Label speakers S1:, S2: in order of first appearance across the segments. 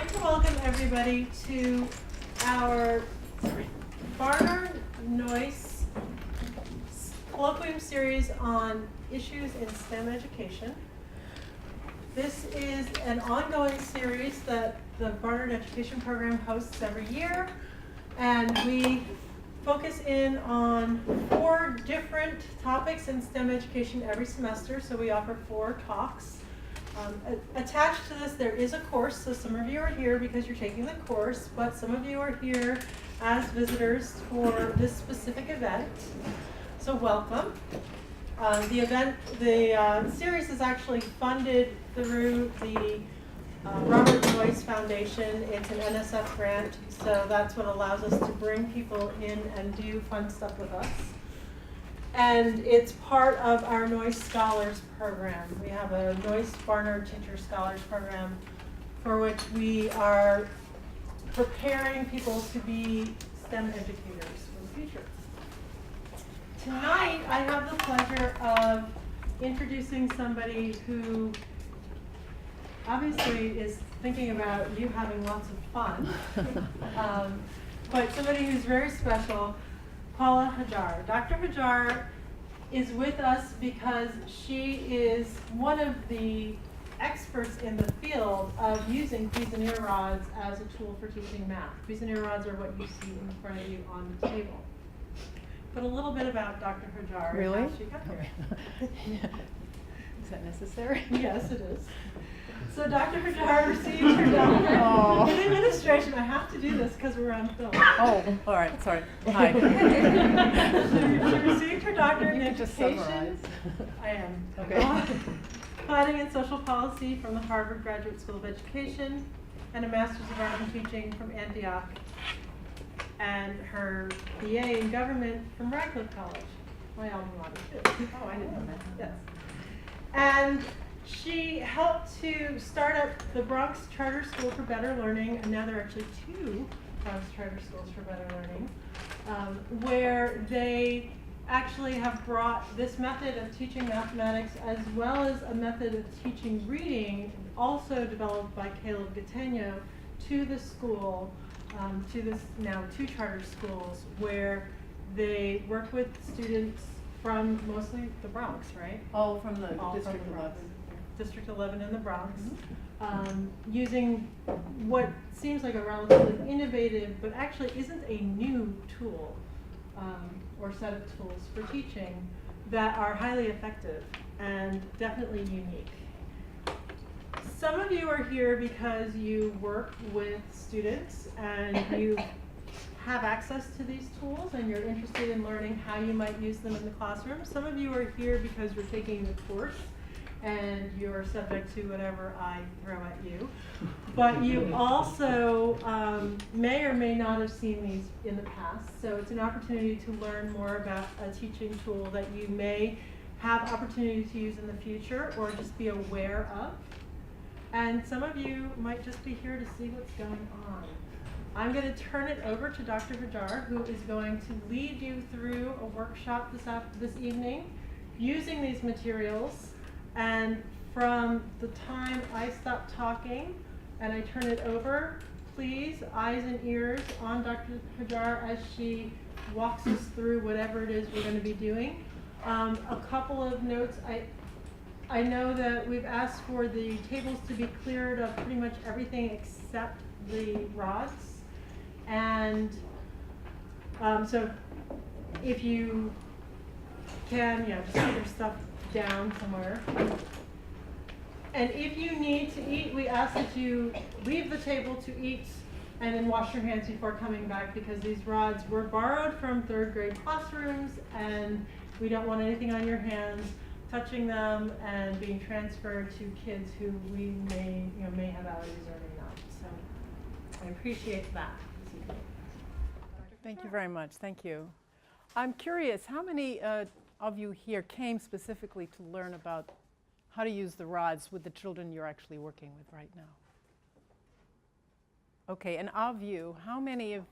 S1: like to welcome everybody to our Barnard Noyce Colloquium Series on issues in STEM education. This is an ongoing series that the Barnard Education Program hosts every year, and we focus in on 4 different topics in STEM education every semester, so we offer 4 talks. Attached to this, there is a course, so some of you are here because you're taking the course, but some of you are here as visitors for this specific event. So welcome. The series is actually funded through the Robert Noyce Foundation. It's an NSF grant, so that's what allows us to bring people in and do fun stuff with us. And it's part of our Noyce Scholars Program. We have a Noyce Barnard Teacher Scholars Program for which we are preparing people to be STEM educators for the future. Tonight, I have the pleasure of introducing somebody who obviously is thinking about you having lots of fun, but somebody who's very special. Paula Hajar. Dr. Hajar is with us because she is one of the experts in the field of using Cuisenaire rods as a tool for teaching math. Cuisenaire rods are what you see in front of you on the table. But a little bit about Dr. Hajar.
S2: Really?
S1: And how she got here.
S2: Is that necessary?
S1: Yes, it is. So Dr. Hajar received her doctorate in administration. I have to do this because we're on film.
S2: Oh, all right. Sorry. Hi.
S1: She received her doctorate in
S2: Just
S1: education.
S2: summarize.
S1: I am.
S2: Okay.
S1: Planning and social policy from the Harvard Graduate School of Education, and a Master's of Art in Teaching from Antioch, and her BA in government from Radcliffe College, my alma mater too.
S2: Oh, I didn't know that.
S1: Yes. And she helped to start up the Bronx Charter School for Better Learning, and now there are actually 2 Bronx Charter Schools for Better Learning, where they actually have brought this method of teaching mathematics as well as a method of teaching reading, also developed by Caleb Gattegno, to the school, to this now 2 charter schools, where they work with students from mostly the Bronx, right?
S2: All from the
S1: All
S2: District
S1: from the
S2: 11.
S1: Bronx. District 11 in the Bronx, using what seems like a relatively innovative, but actually isn't a new tool or set of tools for teaching that are highly effective and definitely unique. Some of you are here because you work with students and you have access to these tools and you're interested in learning how you might use them in the classroom. Some of you are here because you're taking the course and you're subject to whatever I throw at you. But you also may or may not have seen these in the past, so it's an opportunity to learn more about a teaching tool that you may have opportunity to use in the future or just be aware of. And some of you might just be here to see what's going on. I'm going to turn it over to Dr. Hajar, who is going to lead you through a workshop this evening using these materials. And from the time I stop talking and I turn it over, please, eyes and ears on Dr. Hajar as she walks us through whatever it is we're going to be doing. A couple of notes. I know that we've asked for the tables to be cleared of pretty much everything except the rods. And so if you can, just put your stuff down somewhere. And if you need to eat, we ask that you leave the table to eat and then wash your hands before coming back, because these rods were borrowed from 3rd grade classrooms and we don't want anything on your hands touching them and being transferred to kids who we may have allergies or may not. So I appreciate that.
S2: Thank you very much. Thank you. I'm curious, how many of you here came specifically to learn about how to use the rods with the children you're actually working with right now? Okay, and of you, how many of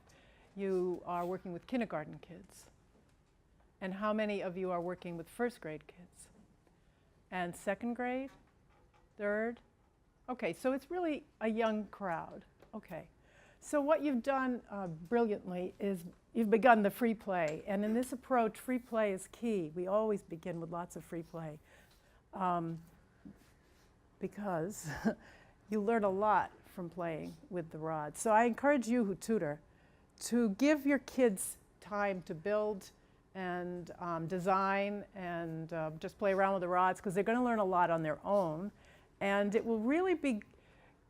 S2: you are working with kindergarten kids? And how many of you are working with 1st grade kids? And 2nd grade? 3rd? Okay, so it's really a young crowd. Okay. So what you've done brilliantly is you've begun the free play. And in this approach, free play is key. We always begin with lots of free play because you learn a lot from playing with the rods. So I encourage you who tutor to give your kids time to build and design and just play around with the rods, because they're going to learn a lot on their own. And it will really be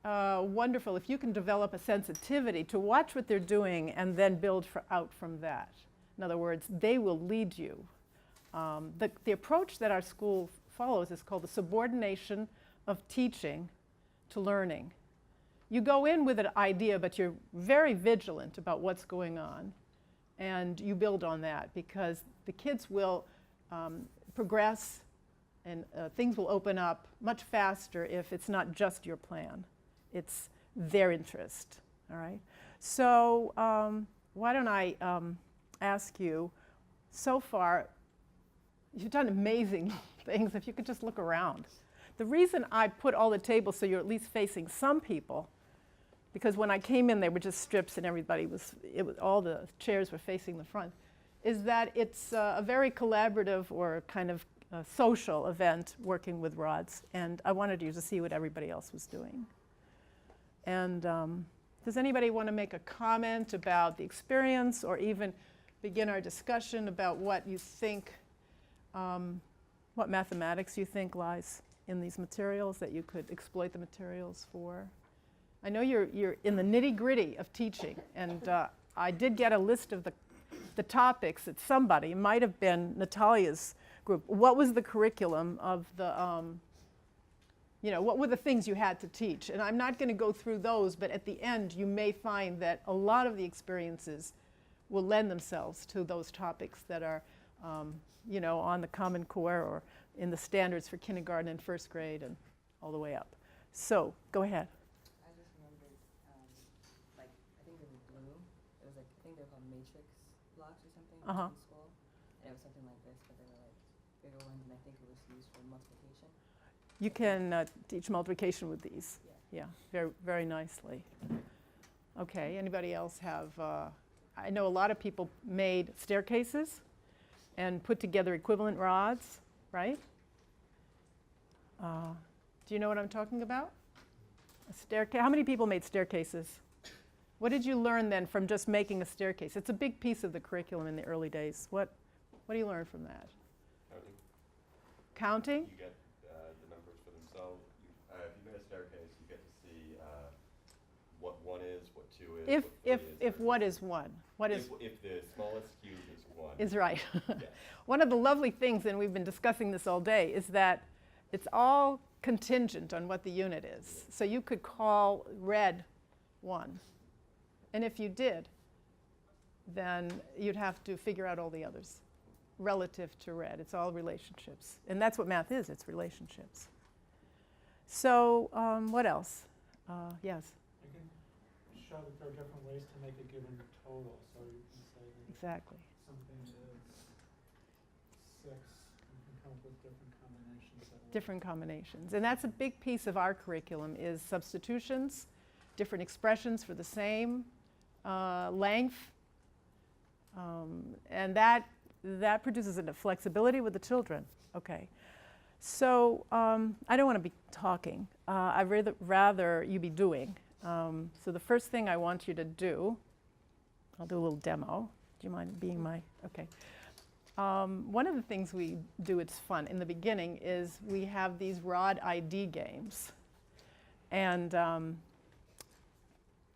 S2: wonderful if you can develop a sensitivity to watch what they're doing and then build out from that. In other words, they will lead you. The approach that our school follows is called the subordination of teaching to learning. You go in with an idea, but you're very vigilant about what's going on, and you build on that, because the kids will progress and things will open up much faster if it's not just your plan. It's their interest, all right? So why don't I ask you, so far, you've done amazing things. If you could just look around. The reason I put all the tables so you're at least facing some people, because when I came in, they were just strips and everybody all the chairs were facing the front, is that it's a very collaborative or kind of social event working with rods. And I wanted you to see what everybody else was doing. And does anybody want to make a comment about the experience, or even begin our discussion about what you think, what mathematics you think lies in these materials that you could exploit the materials for? I know you're in the nitty-gritty of teaching, and I did get a list of the topics that somebody, it might have been Natalia's group. What was the curriculum of the, what were the things you had to teach? And I'm not going to go through those, but at the end you may find that a lot of the experiences will lend themselves to those topics that are, on the Common Core or in the standards for kindergarten and first grade and all the way up. So, go ahead.
S3: I just remembered, I think in blue, it was I think they were called matrix blocks or something in school. And it was something like this, but they were bigger ones, and I think it was used for multiplication.
S2: You can teach multiplication with these. Yeah, very, very nicely. Okay, anybody else have, I know a lot of people made staircases and put together equivalent rods, right? Do you know what I'm talking about? A staircase. How many people made staircases? What did you learn then from just making a staircase? It's a big piece of the curriculum in the early days. What do you learn from that? Counting.
S4: You get the numbers for themselves. If you made a staircase, you get to see what 1 is, what 2 is,
S2: If what is 1? What is?
S4: If the smallest cube is 1.
S2: Is right.
S4: Yes.
S2: One of the lovely things, and we've been discussing this all day, is that it's all contingent on what the unit is. So you could call red 1. And if you did, then you'd have to figure out all the others relative to red. It's all relationships. And that's what math is, it's relationships. So what else? Yes?
S5: You can show that there are different ways to make a given total. So you can say that
S2: Exactly.
S5: something is 6, you can come up with different combinations.
S2: Different combinations. And that's a big piece of our curriculum, is substitutions, different expressions for the same length. And that produces a flexibility with the children. Okay. So I don't want to be talking. I'd rather you be doing. So the first thing I want you to do, I'll do a little demo. Do you mind being my, okay. One of the things we do, it's fun, in the beginning is we have these rod ID games. And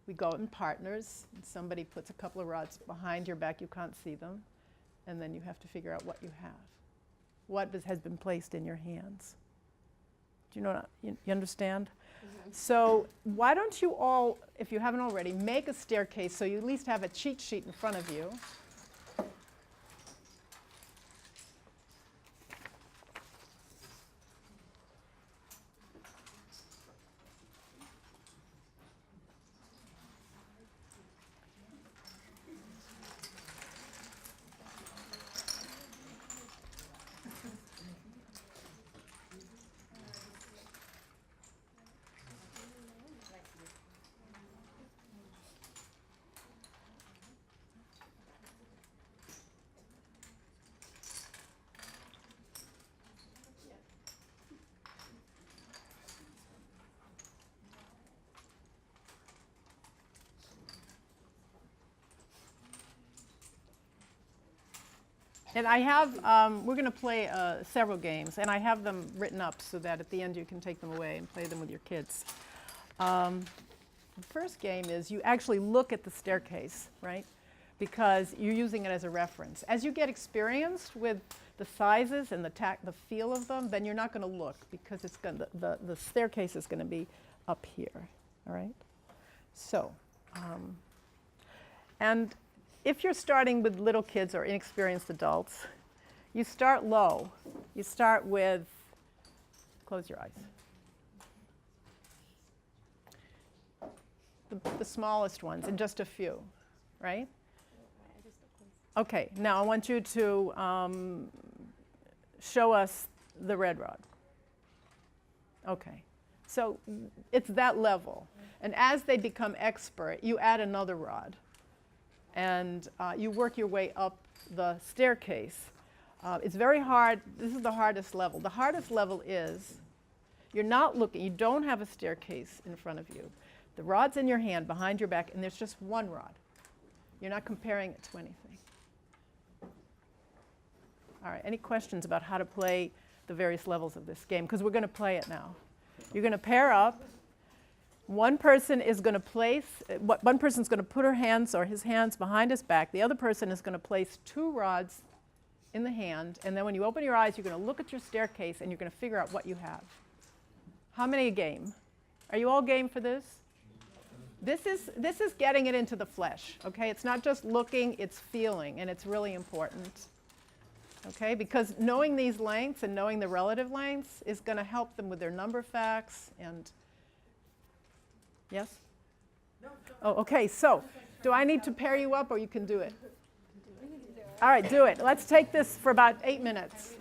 S2: we go in partners. And somebody puts a couple of rods behind your back. You can't see them. And then you have to figure out what you have. What has been placed in your hands. Do you know what you understand? Mm-hmm. So why don't you all, if you haven't already, make a staircase so you at least have a cheat sheet in front of you. And I have, we're going to play several games, and I have them written up so that at the end you can take them away and play them with your kids. The first game is you actually look at the staircase, right? Because you're using it as a reference. As you get experienced with the sizes and the feel of them, then you're not going to look because it's going the staircase is going to be up here, all right? So, and if you're starting with little kids or inexperienced adults, you start low. You start with, close your eyes. The smallest ones, and just a few, right? Okay, now I want you to show us the red rod. Okay, so it's that level. And as they become expert, you add another rod. And you work your way up the staircase. It's very hard. This is the hardest level. The hardest level is you're not looking. You don't have a staircase in front of you. The rod's in your hand behind your back, and there's just one rod. You're not comparing it to anything. All right, any questions about how to play the various levels of this game? Because we're going to play it now. You're going to pair up. One person is going to one person's going to put her hands or his hands behind his back. The other person is going to place two rods in the hand. And then when you open your eyes, you're going to look at your staircase and you're going to figure out what you have. How many a game? Are you all game for this? This is getting it into the flesh, okay? It's not just looking, it's feeling, and it's really important, okay? Because knowing these lengths and knowing the relative lengths is going to help them with their number facts and, yes? Oh, okay, so do I need to pair you up or you can do it? All right, do it. Let's take this for about 8 minutes.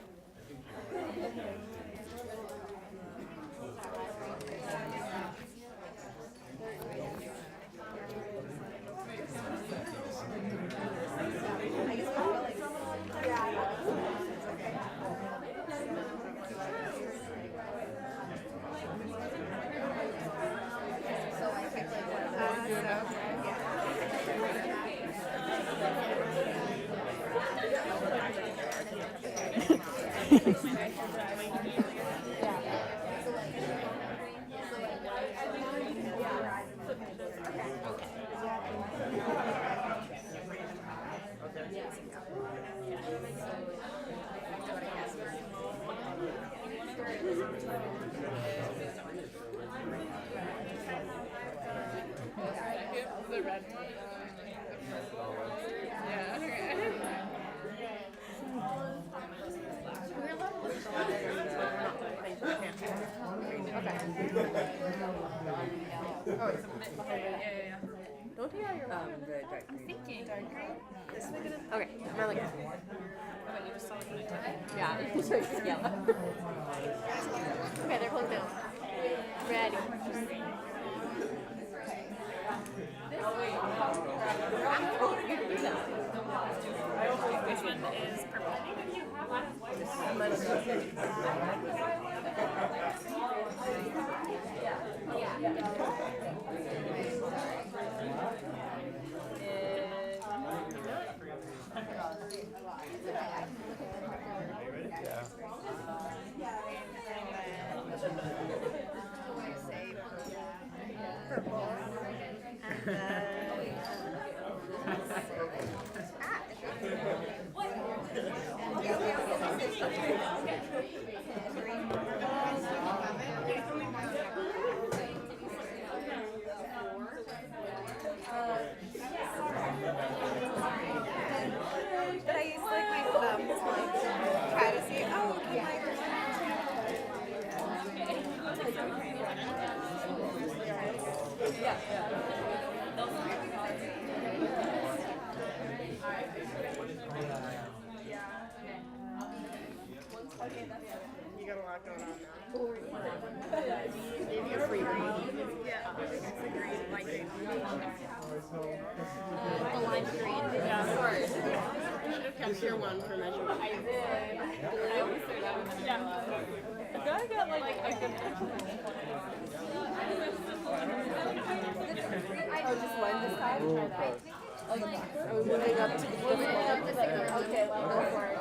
S3: Don't take out your I'm thinking. Dark green? This is good. Okay, I'm really good. Okay, you just saw it. Yeah, so it's yellow. Okay, they're closed down. Ready. Which one is purple? Purple. But I use like my thumb to like try to see. Oh, okay. Yeah. You got a lot going on now. Maybe a free green. Yeah, it's a green, light green. The lime green? Yeah, of course. You should have kept your one for measurement. I did. I always say that. Yeah. I feel like I got like a good touch of it. Oh, just one this time? Try that. Are we moving up to the fifth one? Okay, well, go for it.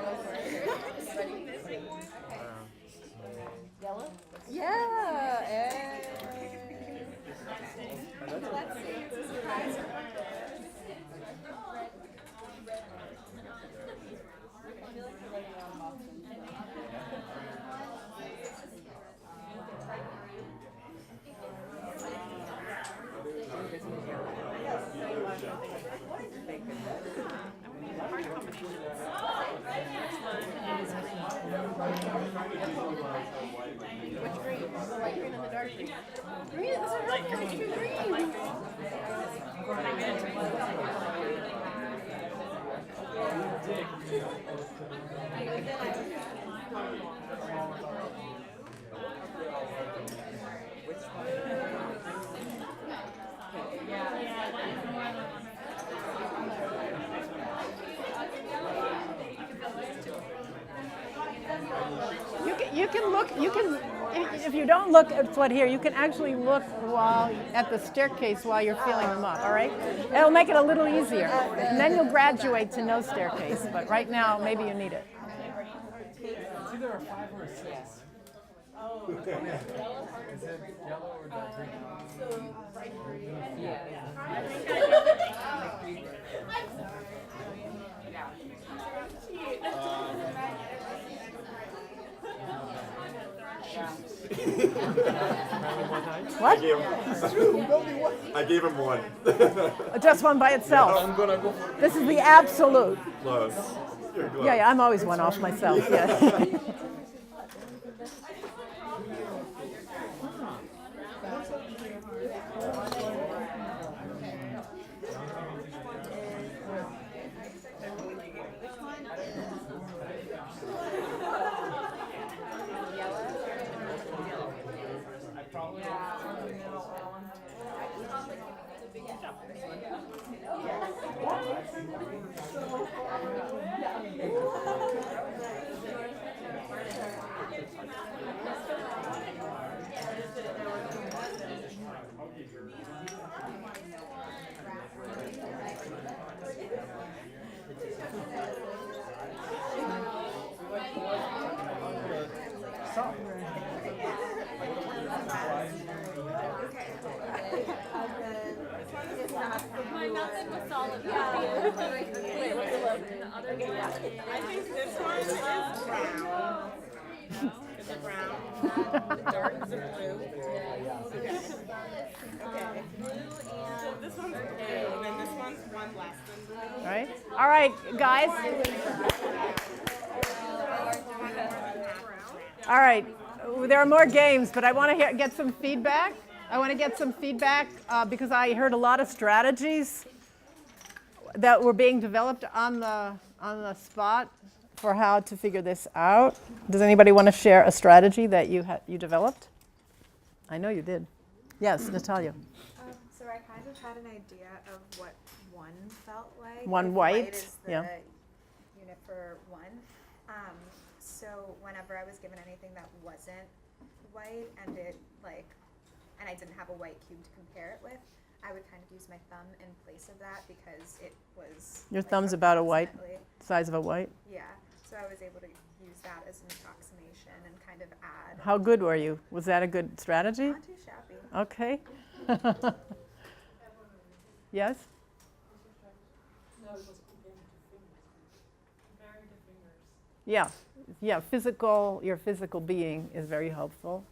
S2: Which green? The light green or the dark green? Green, this is light green. You can look, if you don't look at what here, you can actually look while at the staircase while you're feeling them up, all right? It'll make it a little easier. And then you'll graduate to no staircase, but right now, maybe you need it.
S5: It's either a 5 or a 6. Oh. Is it yellow or dark green?
S2: What?
S4: I gave him one.
S2: Just one by itself.
S4: I'm gonna go for
S2: This is the absolute.
S4: close. You're close.
S2: Yeah, I'm always one off myself. Yeah.
S6: My method was solid. Wait, what's the look? The other one. I think this one is brown. Is it brown? The dark is it blue? Okay. Okay. So this one's blue, and then this one's one less than blue.
S2: Right? All right, guys. All right. There are more games, but I want to get some feedback. Because I heard a lot of strategies that were being developed on the spot for how to figure this out. Does anybody want to share a strategy that you developed? I know you did. Yes, Natalia.
S7: So I kind of had an idea of what one felt like.
S2: One
S7: If
S2: white,
S7: is the
S2: yeah.
S7: unit for one. So whenever I was given anything that wasn't white and I didn't have a white cube to compare it with, I would kind of use my thumb in place of that because it was.
S2: Your thumb's about a white,
S7: approximately-
S2: size of a white.
S7: Yeah. So I was able to use that as an approximation and kind of add.
S2: How good were you? Was that a good strategy?
S7: Not too shabby.
S2: Okay. Yes? Yeah, yeah. Your physical being is very helpful.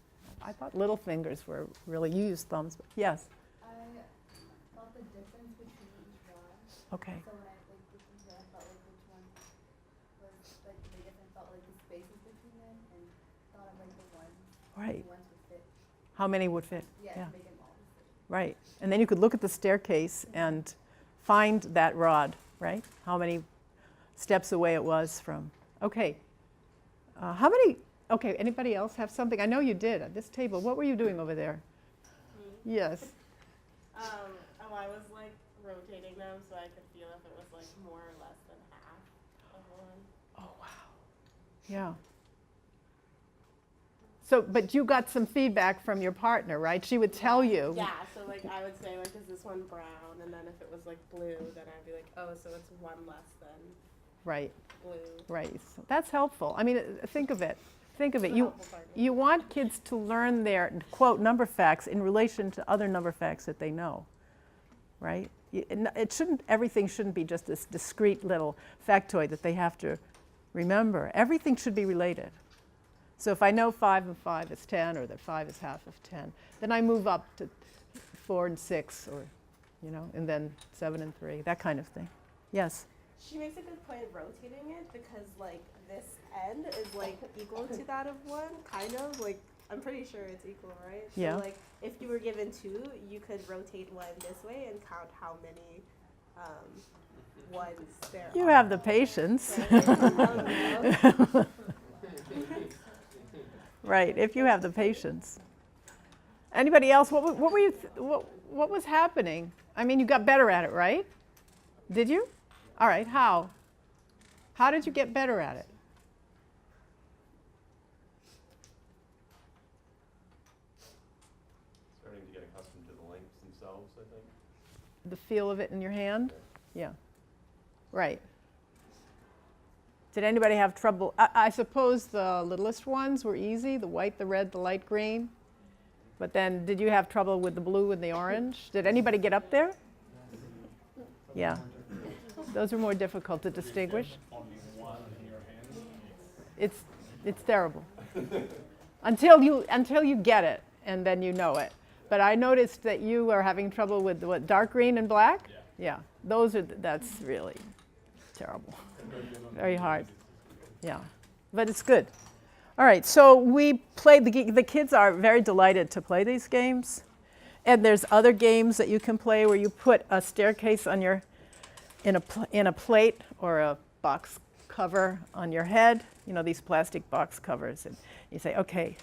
S2: I thought little fingers were really, you used thumbs, but yes.
S8: I felt the difference between each one.
S2: Okay.
S8: So when I looked into it, I felt like which one was like the biggest and felt like the spaces between them and thought of like the ones
S2: Right.
S8: would fit.
S2: How many would fit?
S8: Yeah, to make them all fit.
S2: Right. And then you could look at the staircase and find that rod, right? How many steps away it was from. Okay. How many? Okay, anybody else have something? I know you did at this table. What were you doing over there?
S6: Me?
S2: Yes.
S6: I was like rotating them so I could feel if it was like more or less than half of one.
S2: Oh, wow. Yeah. So, but you got some feedback from your partner, right? She would tell you.
S6: Yeah, so like I would say like, is this one brown? And then if it was like blue, then I'd be like, oh, so it's one less than
S2: Right,
S6: blue.
S2: right. So that's helpful. I mean, think of it. Think of it.
S6: It's a helpful part.
S2: You want kids to learn their, quote, number facts in relation to other number facts that they know, right? Everything shouldn't be just this discrete little factoid that they have to remember. Everything should be related. So if I know 5 and 5 is 10, or that 5 is half of 10, then I move up to 4 and 6, or, and then 7 and 3, that kind of thing. Yes?
S9: she makes a good point of rotating it because like this end is like equal to that of one, kind of like I'm pretty sure it's equal, right?
S2: Yeah.
S9: So like if you were given two, you could rotate one this way and count how many ones there
S2: You
S9: are.
S2: have the patience.
S9: Right?
S2: Right, if you have the patience. Anybody else? What were you? What was happening? I mean, you got better at it, right? Did you? All right. How? How did you get better at it?
S4: Starting to get accustomed to the lengths themselves, I think.
S2: The feel of it in your hand? Yeah. Right. Did anybody have trouble? I suppose the littlest ones were easy, the white, the red, the light green. But then did you have trouble with the blue and the orange? Did anybody get up there? Yeah. Those are more difficult to distinguish. It's terrible. Until you get it, and then you know it. But I noticed that you are having trouble with what, dark green and black? Yeah. That's really terrible. Very hard. Yeah. But it's good. All right, so we played, the kids are very delighted to play these games. And there's other games that you can play where you put a staircase on in a plate or a box cover on your head, you know, these plastic box covers. And you say, okay,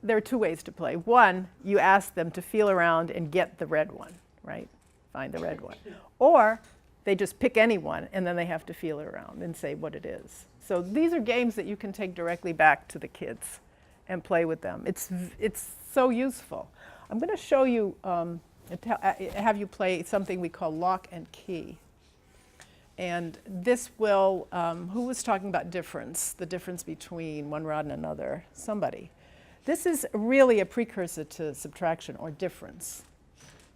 S2: there are two ways to play. One, you ask them to feel around and get the red one, right? Find the red one. Or they just pick any one and then they have to feel it around and say what it is. So these are games that you can take directly back to the kids and play with them. It's so useful. I'm going to show you, have you play something we call lock and key. And this will, who was talking about difference, the difference between one rod and another? Somebody. This is really a precursor to subtraction or difference.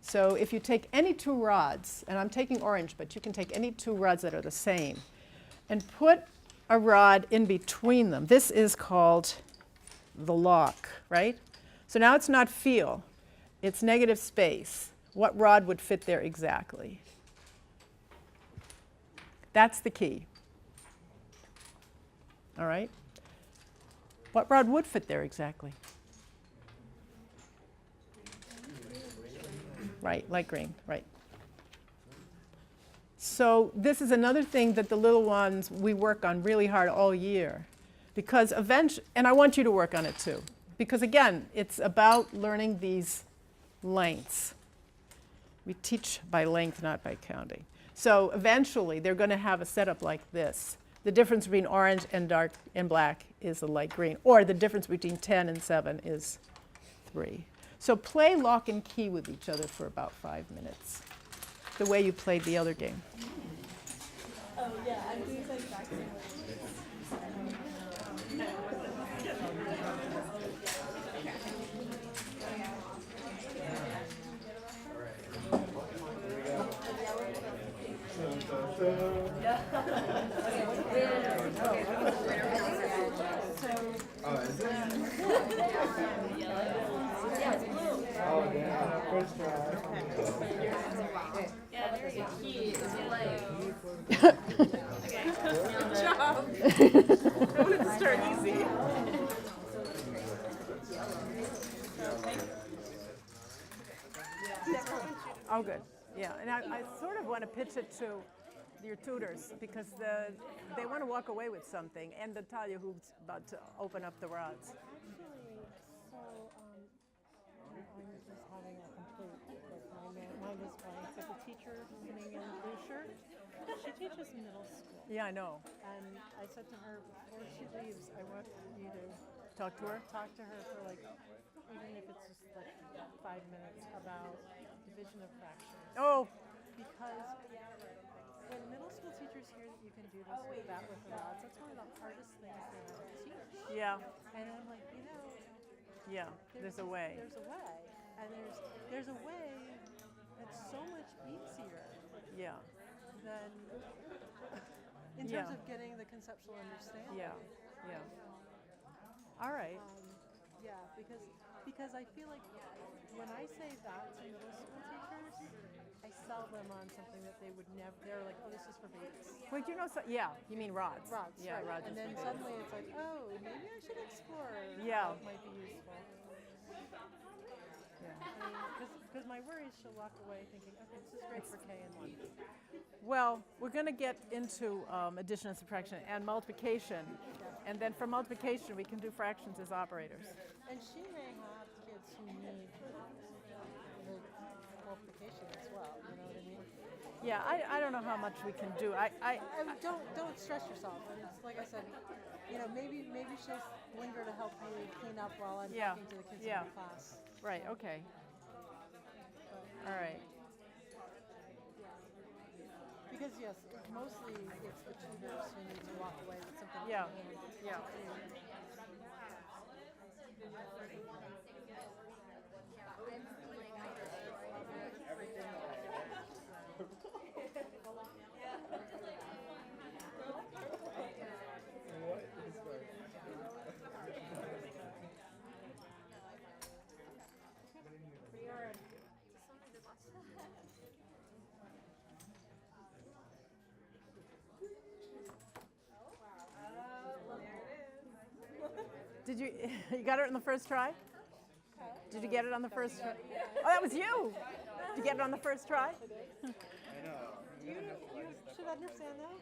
S2: So if you take any two rods, and I'm taking orange, but you can take any two rods that are the same, and put a rod in between them. This is called the lock, right? So now it's not feel, it's negative space. What rod would fit there exactly? That's the key. All right? What rod would fit there exactly? Right, light green, right. So this is another thing that the little ones, we work on really hard all year. Because eventually, and I want you to work on it too. Because again, it's about learning these lengths. We teach by length, not by counting. So eventually, they're going to have a setup like this. The difference between orange and dark and black is the light green. Or the difference between 10 and 7 is 3. So play lock and key with each other for about 5 minutes, the way you played the other game.
S9: Oh yeah, I'm doing the exact same way. Start easy.
S2: Oh, good. Yeah, and I sort of want to pitch it to your tutors because they want to walk away with something, and Natalia, who's about to open up the rods.
S1: I'm just having a complete, like my mind is blank. So the teacher sitting in blue shirt, she teaches middle school.
S2: Yeah, I know.
S1: And I said to her, before she leaves, I want you to
S2: Talk to her?
S1: talk to her for like, even if it's just like 5 minutes about division of fractions.
S2: Oh,
S1: Because when middle school teachers hear that you can do this with that with the rods, that's one of the hardest things they have to teach.
S2: yeah,
S1: And I'm like, you know,
S2: yeah, there's a way.
S1: There's a way. And there's a way that's so much easier
S2: Yeah,
S1: than in
S2: Yeah.
S1: terms of getting the conceptual understanding.
S2: yeah, yeah. All right.
S1: Yeah, because Because I feel like when I say that to middle school teachers, I sell them on something that they would never, they're like, oh, this is for babies.
S2: Wait, you know, yeah, you mean rods.
S1: Rods,
S2: Yeah,
S1: right.
S2: rods.
S1: And then suddenly it's like, oh, maybe I should explore
S2: Yeah.
S1: how it might be useful.
S2: Yeah.
S1: Because my worry is she'll walk away thinking, okay, this is great for K and 1.
S2: Well, we're going to get into addition and subtraction and multiplication. And then for multiplication, we can do fractions as operators.
S1: And she may have kids who need the multiplication as well, you know what I mean?
S2: Yeah, I don't know how much we can do.
S1: Don't stress yourself. And it's like I said, you know, maybe she'll linger to help you clean up while I'm talking to the kids in the class.
S2: Right, okay. All right.
S1: Because yes, mostly it's the tutors who need to walk away with something.
S2: Yeah,
S1: in hand.
S2: yeah. Did you got it on the first try? Did you get it on the first try? Oh, that was you. Did you get it on the first try?
S5: I know.
S1: You should understand that.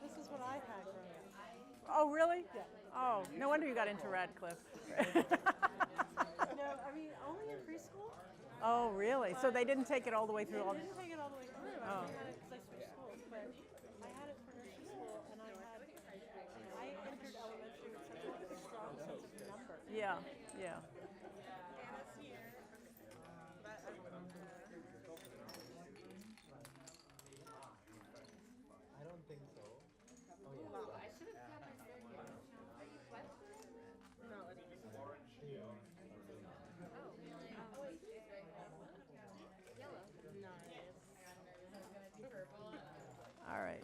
S1: This is what I had growing up.
S2: Oh, really?
S1: Yeah.
S2: Oh, no wonder you got into Radcliffe.
S1: No, I mean, only in preschool.
S2: Oh, really? So they didn't take it all the way through?
S1: I didn't take it all the way through.
S2: Oh.
S1: I had it because I switched schools, but I had it for nursery school, and I entered elementary with such a strong sense of number.
S2: Yeah, yeah.
S5: I don't think so. Oh yeah.
S6: Wow, I should have had my stand here. Are you wet today?
S9: No, it's
S6: Oh, really? Oh, wait. Yellow.
S9: nice.
S6: Purple.
S2: All right.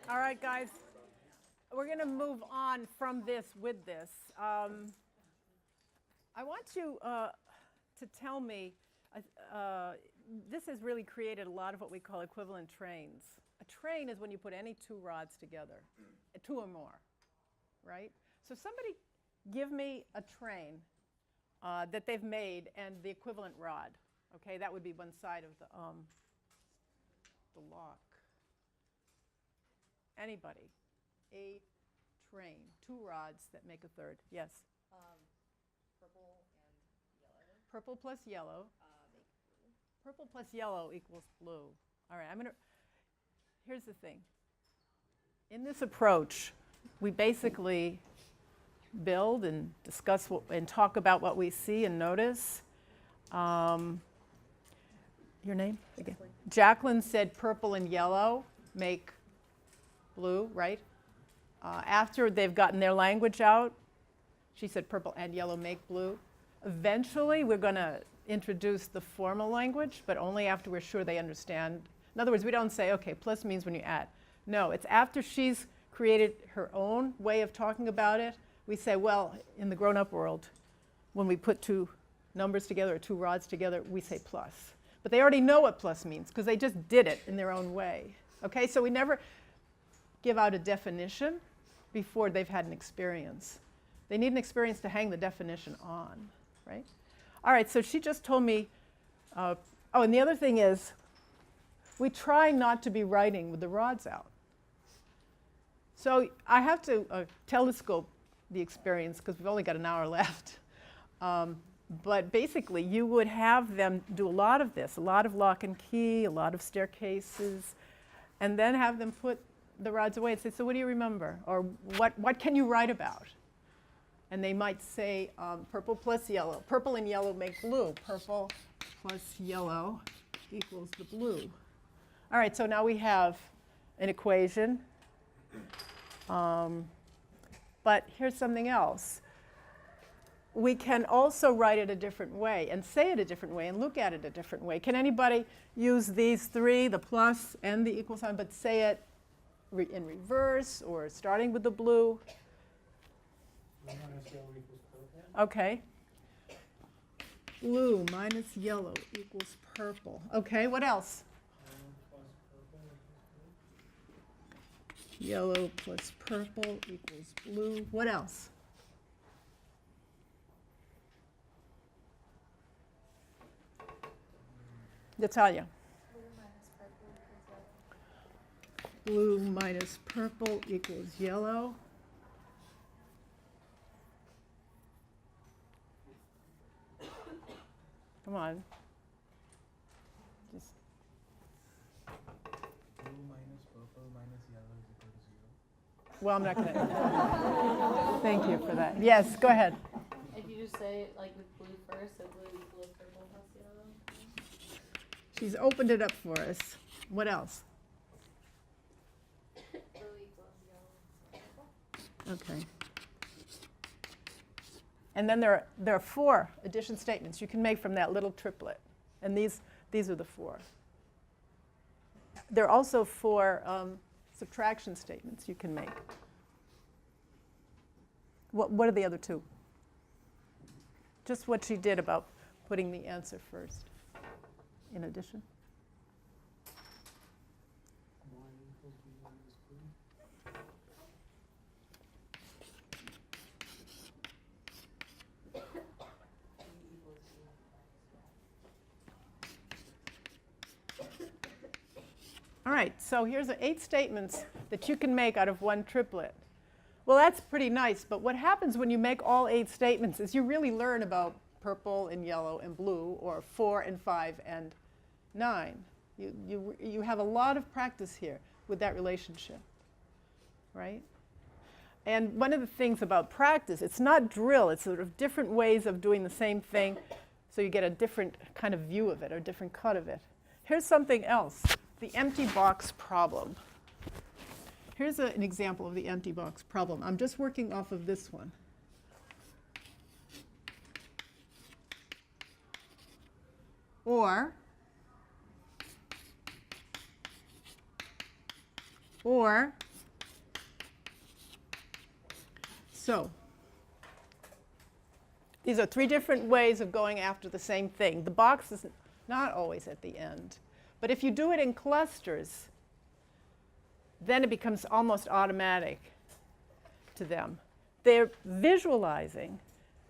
S2: All right, guys, we're going to move on from this with this. I want you to tell me, this has really created a lot of what we call equivalent trains. A train is when you put any two rods together, two or more, right? So somebody give me a train that they've made and the equivalent rod. Okay, that would be one side of the lock. Anybody? A train, two rods that make a third. Yes?
S3: Purple and yellow.
S2: Purple plus yellow.
S3: Make blue.
S2: Purple plus yellow equals blue. All right, here's the thing. In this approach, we basically build and discuss and talk about what we see and notice. Your name? Again. Jacqueline said purple and yellow make blue, right? After they've gotten their language out, she said purple and yellow make blue. Eventually, we're going to introduce the formal language, but only after we're sure they understand. In other words, we don't say, okay, plus means when you add. No, it's after she's created her own way of talking about it. We say, well, in the grown-up world, when we put two numbers together or two rods together, we say plus. But they already know what plus means because they just did it in their own way. Okay, so we never give out a definition before they've had an experience. They need an experience to hang the definition on, right? All right, so she just told me, oh, and the other thing is, we try not to be writing with the rods out. So I have to telescope the experience because we've only got an hour left. But basically, you would have them do a lot of this, a lot of lock and key, a lot of staircases, and then have them put the rods away and say, so what do you remember? Or what can you write about? And they might say purple plus yellow. Purple and yellow make blue. Purple plus yellow equals the blue. All right, so now we have an equation. But here's something else. We can also write it a different way and say it a different way and look at it a different way. Can anybody use these three, the plus and the equal sign, but say it in reverse or starting with the blue? Okay. Blue minus yellow equals purple. Okay, what else? Yellow plus purple equals blue. What else? Natalia. Blue minus purple equals yellow. Come on. Just
S5: Blue minus purple minus yellow is equal to 0.
S2: well, I'm not going to. Thank you for that. Yes, go ahead.
S6: If you just say it like with blue first, so blue equals purple plus yellow.
S2: She's opened it up for us. What else?
S6: Blue equals yellow.
S2: Okay. And then there are 4 addition statements you can make from that little triplet. And these are the 4. There are also 4 subtraction statements you can make. What are the other 2? Just what she did about putting the answer first in addition. All right, so here's the 8 statements that you can make out of one triplet. Well, that's pretty nice, but what happens when you make all 8 statements is you really learn about purple and yellow and blue, or 4 and 5 and 9. You have a lot of practice here with that relationship, right? And one of the things about practice, it's not drill, it's sort of different ways of doing the same thing, so you get a different kind of view of it, or a different cut of it. Here's something else. The empty box problem. Here's an example of the empty box problem. I'm just working off of this one. Or so these are 3 different ways of going after the same thing. The box is not always at the end. But if you do it in clusters, then it becomes almost automatic to them. They're visualizing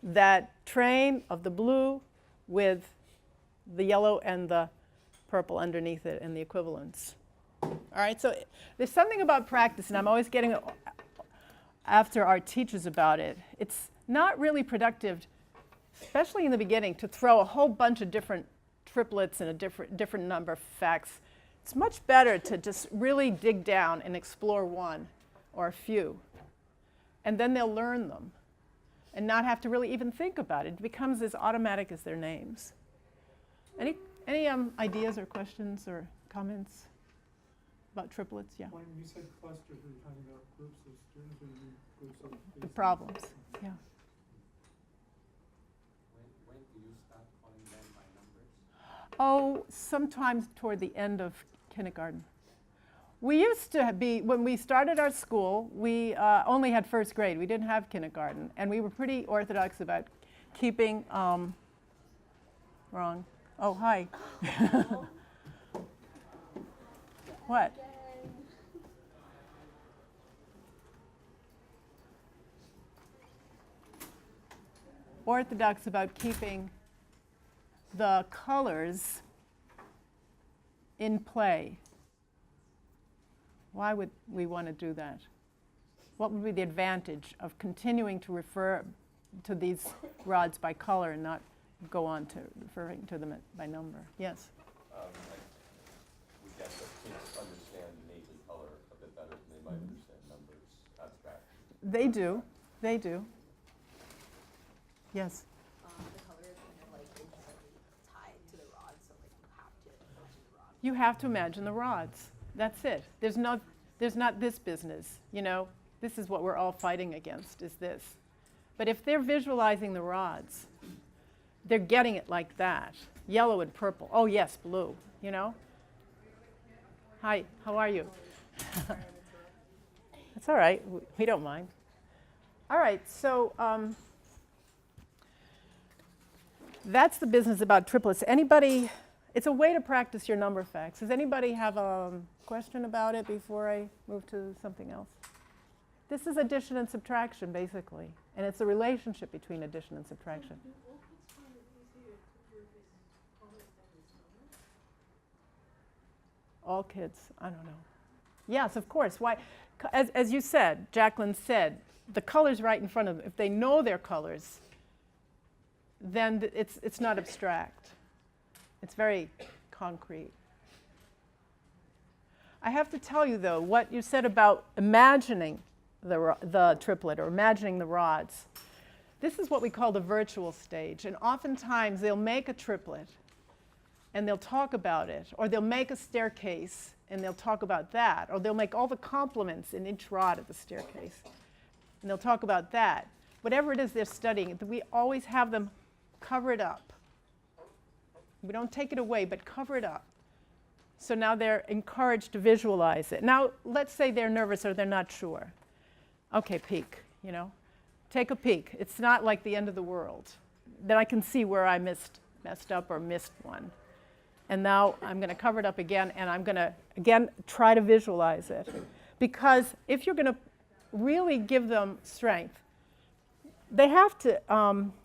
S2: that train of the blue with the yellow and the purple underneath it and the equivalents. All right, so there's something about practice, and I'm always getting after our teachers about it. It's not really productive, especially in the beginning, to throw a whole bunch of different triplets and a different number of facts. It's much better to just really dig down and explore one or a few. And then they'll learn them and not have to really even think about it. It becomes as automatic as their names. Any ideas or questions or comments? about triplets, yeah.
S5: When you said clusters, were you talking about groups of students or you mean groups of
S2: The
S5: faces?
S2: problems, yeah.
S5: When do you start calling them by numbers?
S2: Oh, sometimes toward the end of kindergarten. We used to be, when we started our school, we only had first grade. We didn't have kindergarten. And we were pretty orthodox about keeping, wrong. Oh, hi. What? Orthodox about keeping the colors in play. Why would we want to do that? What would be the advantage of continuing to refer to these rods by color and not go on to referring to them by number? Yes?
S4: We guess that kids understand innately color a bit better than they might understand numbers abstractly.
S2: They do. They do. Yes?
S9: The color is kind of like inherently tied to the rod, so like you have to imagine the rod.
S2: You have to imagine the rods. That's it. There's not this business, you know. This is what we're all fighting against, is this. But if they're visualizing the rods, they're getting it like that. Yellow and purple. Oh, yes, blue, you know. Hi, how are you? That's all right. We don't mind. All right, so that's the business about triplets. Anybody, it's a way to practice your number facts. Does anybody have a question about it before I move to something else? This is addition and subtraction, basically. And it's a relationship between addition and subtraction. All kids, I don't know. Yes, of course. Why? As you said, Jacqueline said, the color's right in front of them. If they know their colors, then it's not abstract. It's very concrete. I have to tell you, though, what you said about imagining the triplet or imagining the rods. This is what we call the virtual stage. And oftentimes, they'll make a triplet, and they'll talk about it. Or they'll make a staircase, and they'll talk about that. Or they'll make all the complements in each rod of the staircase, and they'll talk about that. Whatever it is they're studying, we always have them cover it up. We don't take it away, but cover it up. So now they're encouraged to visualize it. Now, let's say they're nervous or they're not sure. Okay, peek, you know. Take a peek. It's not like the end of the world. Then I can see where I messed up or missed one. And now I'm going to cover it up again, and I'm going to, again, try to visualize it. Because if you're going to really give them strength, they have to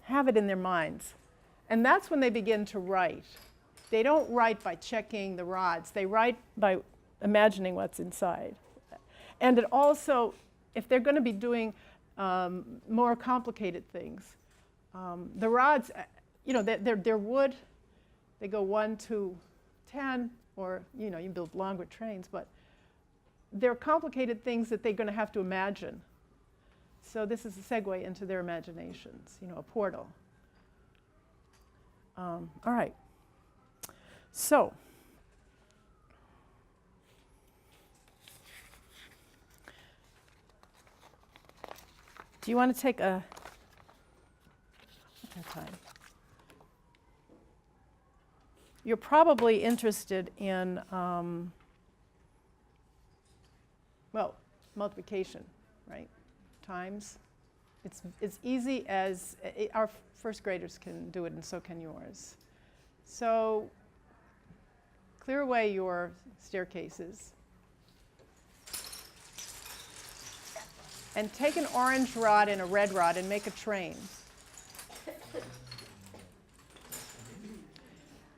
S2: have it in their minds. And that's when they begin to write. They don't write by checking the rods. They write by imagining what's inside. And it also, if they're going to be doing more complicated things, the rods, you know, they're wood. They go 1 to 10, or, you know, you build longer trains. But they're complicated things that they're going to have to imagine. So this is a segue into their imaginations, you know, a portal. All right. So, do you want to take a time? You're probably interested in, well, multiplication, right? Times. It's as easy as our first graders can do it, and so can yours. So clear away your staircases. And take an orange rod and a red rod and make a train.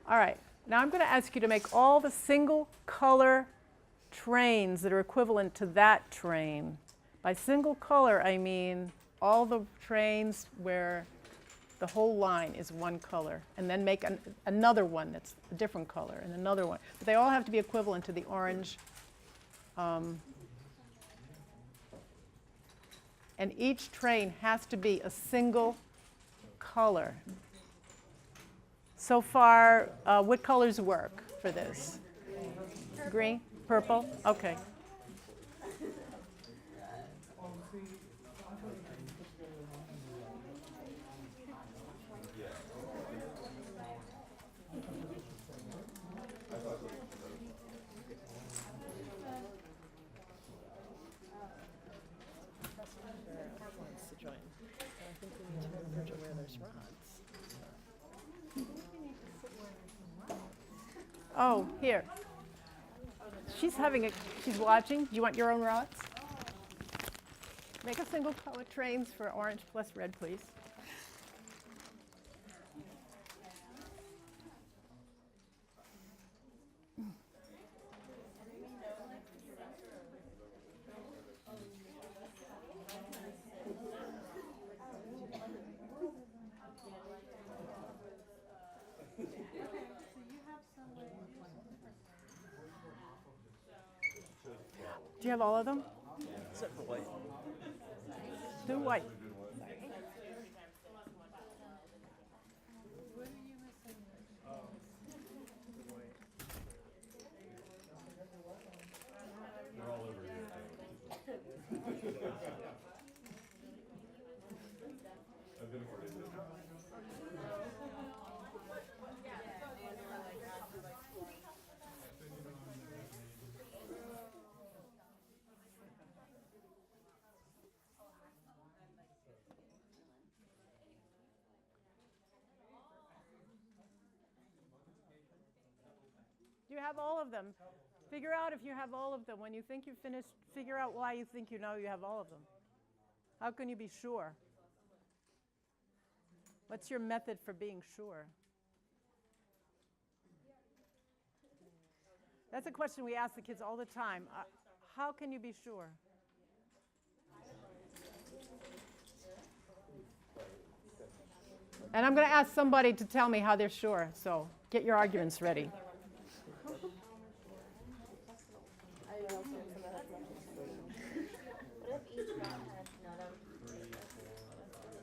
S2: All right, now I'm going to ask you to make all the single color trains that are equivalent to that train. By single color, I mean all the trains where the whole line is one color, and then make another one that's a different color, and another one. But they all have to be equivalent to the orange. And each train has to be a single color. So far, what colors work for this? Green? Purple? Okay. Wants to join. I think we need to remember to wear those rods. Oh, here. She's watching. Do you want your own rods? Make a single color trains for orange plus red, please. Do you have all of them?
S4: Except for white.
S2: Do white.
S4: They're all over here. I'm gonna forget this.
S2: You have all of them. Figure out if you have all of them. When you think you've finished, figure out why you think you know you have all of them. How can you be sure? What's your method for being sure? That's a question we ask the kids all the time. How can you be sure? And I'm going to ask somebody to tell me how they're sure, so get your arguments ready.
S8: What if each rod had none of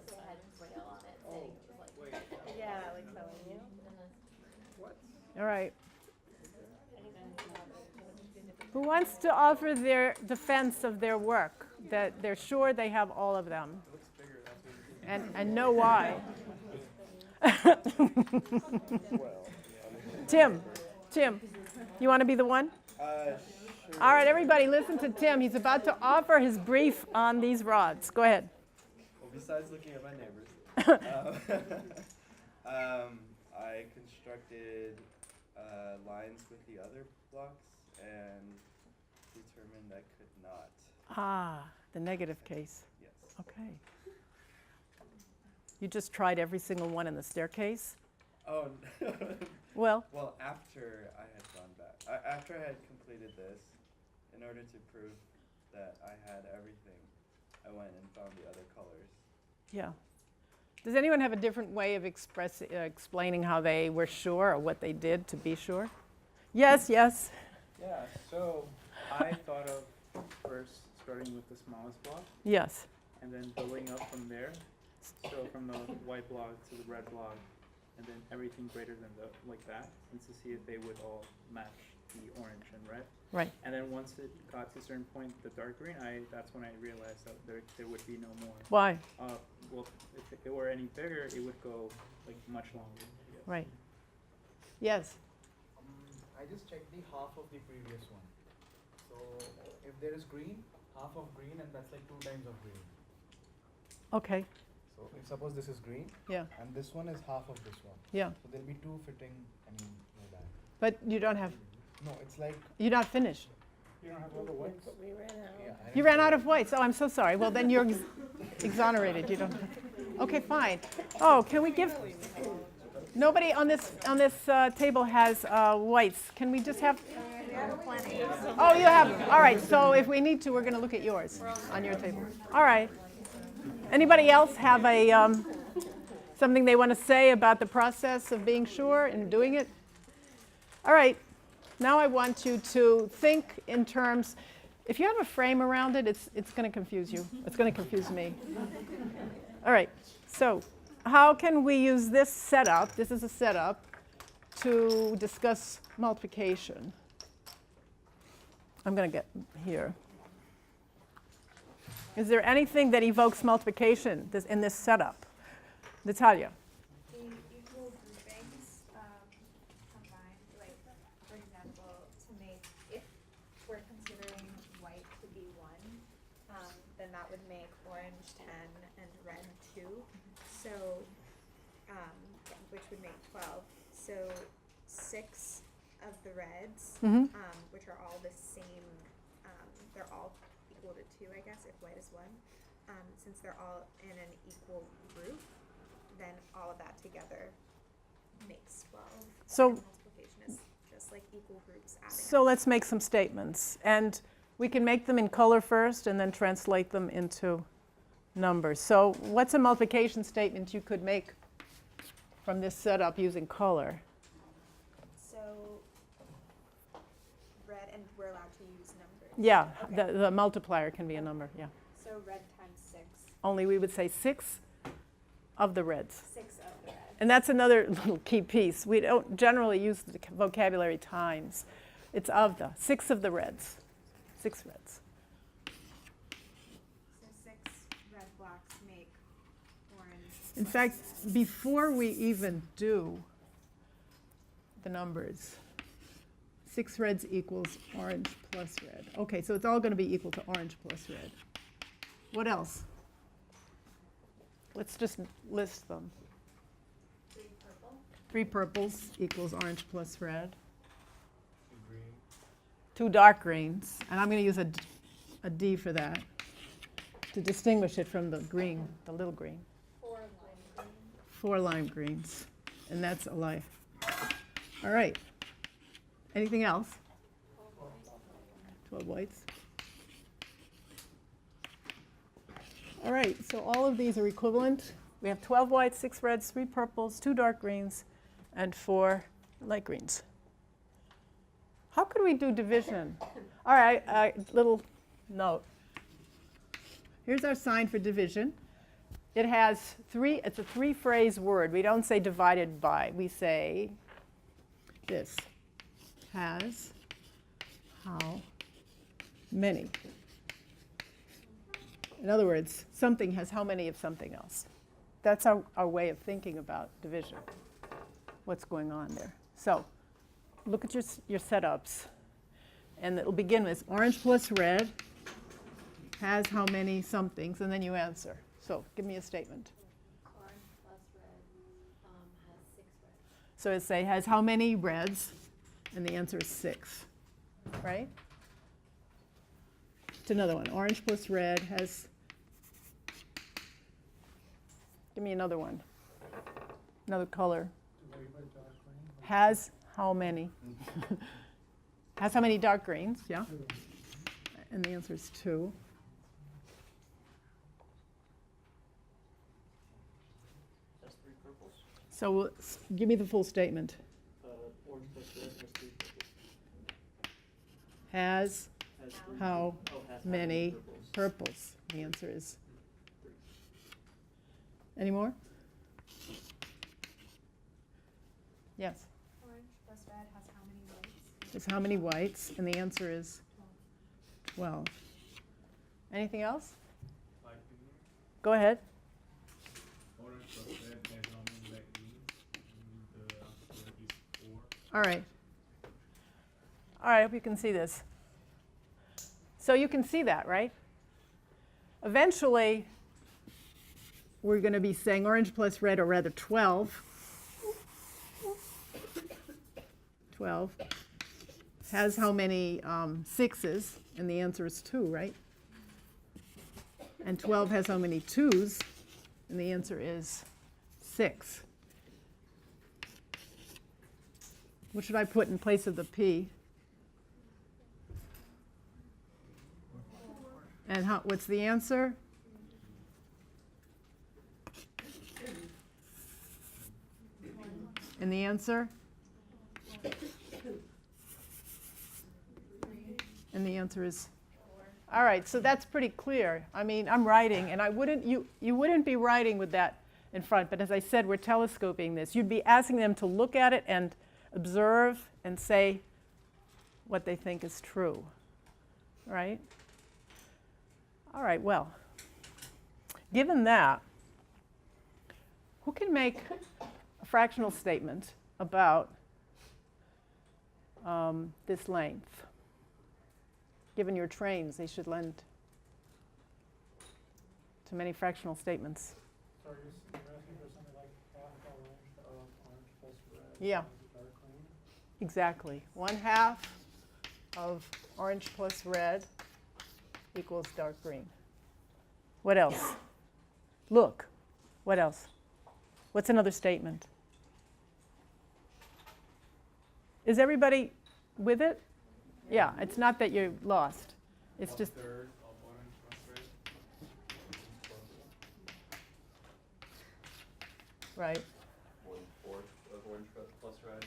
S8: so had braille on it saying like
S9: Yeah, like telling you.
S2: All right. Who wants to offer their defense of their work, that they're sure they have all of them? And know why? Tim, you want to be the one?
S10: Sure.
S2: All right, everybody listen to Tim. He's about to offer his brief on these rods. Go ahead.
S10: Well, besides looking at my neighbors, I constructed lines with the other blocks and determined I could not.
S2: Ah, the negative case.
S10: Yes.
S2: Okay. You just tried every single one in the staircase?
S10: Oh,
S2: Well,
S10: well, after I had gone back, after I had completed this, in order to prove that I had everything, I went and found the other colors.
S2: yeah. Does anyone have a different way of explaining how they were sure or what they did to be sure? Yes, yes.
S5: Yeah, so I thought of first starting with the smallest block
S2: Yes.
S5: and then building up from there. So from the white block to the red block, and then everything greater than like that, and to see if they would all match the orange and red.
S2: Right.
S5: And then once it got to a certain point, the dark green, that's when I realized that there would be no more.
S2: Why?
S5: Well, if it were any bigger, it would go like much longer. Yes.
S2: Right. Yes.
S11: I just checked the half of the previous one. So if there is green, half of green, and that's like 2 times of green.
S2: Okay.
S11: So if suppose this is green,
S2: Yeah.
S11: and this one is half of this one.
S2: Yeah.
S11: So there'll be 2 fitting, like that.
S2: But you don't have,
S11: No, it's like,
S2: you're not finished.
S11: you don't have all the whites?
S9: We ran out.
S11: Yeah,
S2: You ran out of whites. Oh, I'm so sorry. Well, then you're exonerated. You don't have. Okay, fine. Oh, can we give? Nobody on this table has whites. Can we just have? Oh, you have. All right. So if we need to, we're going to look at yours on your table. All right. Anybody else have a something they want to say about the process of being sure and doing it? All right. Now I want you to think in terms. If you have a frame around it, it's going to confuse you. It's going to confuse me. All right. So how can we use this setup? This is a setup to discuss multiplication. I'm going to get here. Is there anything that evokes multiplication in this setup? Natalia?
S7: The equal groupings combined, like, for example, to make, if we're considering white to be 1, then that would make orange 10 and red 2. So, which would make 12. So 6 of the reds, which are all the same, they're all equal to 2, I guess, if white is 1. Since they're all in an equal group, then all of that together makes 12.
S2: So
S7: and multiplication is just like equal groups adding
S2: So
S7: up.
S2: let's make some statements. And we can make them in color first and then translate them into numbers. So what's a multiplication statement you could make from this setup using color?
S7: So red, and we're allowed to use numbers.
S2: Yeah,
S7: Okay.
S2: the multiplier can be a number, yeah.
S7: So red times 6.
S2: Only we would say 6 of the reds.
S7: 6 of the red.
S2: And that's another little key piece. We don't generally use the vocabulary times. It's of the, 6 of the reds. 6 reds.
S7: So 6 red blocks make orange.
S2: In
S7: plus
S2: fact,
S7: red.
S2: before we even do the numbers, 6 reds equals orange plus red. Okay, so it's all going to be equal to orange plus red. What else? Let's just list them.
S7: 3 purple.
S2: 3 purples equals orange plus red.
S11: 2 green.
S2: 2 dark greens, and I'm going to use a D for that to distinguish it from the green, the little green.
S7: 4 lime green.
S2: 4 lime greens, and that's a life. All right. Anything else? 12 whites. All right, so all of these are equivalent. We have 12 whites, 6 reds, 3 purples, 2 dark greens, and 4 light greens. How could we do division? All right, little note. Here's our sign for division. It has it's a 3-phrase word. We don't say divided by. We say this. Has how many? In other words, something has how many of something else. That's our way of thinking about division, what's going on there. So look at your setups. And it'll begin with orange plus red has how many somethings, and then you answer. So give me a statement.
S8: Orange plus red has 6 reds.
S2: So it say has how many reds, and the answer is 6, right? It's another one. Orange plus red has, give me another one, another color. Has how many? Has how many dark greens, yeah? And the answer is 2.
S5: Has 3 purples.
S2: So give me the full statement.
S5: Orange plus red has 3 purples.
S2: Has
S5: Has 3
S2: how
S5: has
S2: many
S5: purples.
S2: purples? The answer is 3. Any more? Yes.
S7: Orange plus red has how many whites?
S2: Is how many whites? And the answer is 12. Anything else? Go ahead.
S12: Orange plus red has how many light greens? And the answer is 4.
S2: All right. All right, I hope you can see this. So you can see that, right? Eventually, we're going to be saying orange plus red, or rather 12. 12 has how many 6s? And the answer is 2, right? And 12 has how many 2s? And the answer is 6. What should I put in place of the P? And what's the answer? And the answer? And the answer is 4. All right, so that's pretty clear. I mean, I'm writing, and you wouldn't be writing with that in front, but as I said, we're telescoping this. You'd be asking them to look at it and observe and say what they think is true. right? All right, well, given that, who can make a fractional statement about this length? Given your trains, they should lend to many fractional statements.
S12: So you're asking for something like half a length of orange plus red.
S2: Yeah.
S12: Dark green?
S2: Exactly. 1/2 of orange plus red equals dark green. What else? Look. What else? What's another statement? Is everybody with it? Yeah, it's not that you're lost. It's just
S12: 1/3 of orange plus red.
S2: right.
S4: 1/4 of orange plus red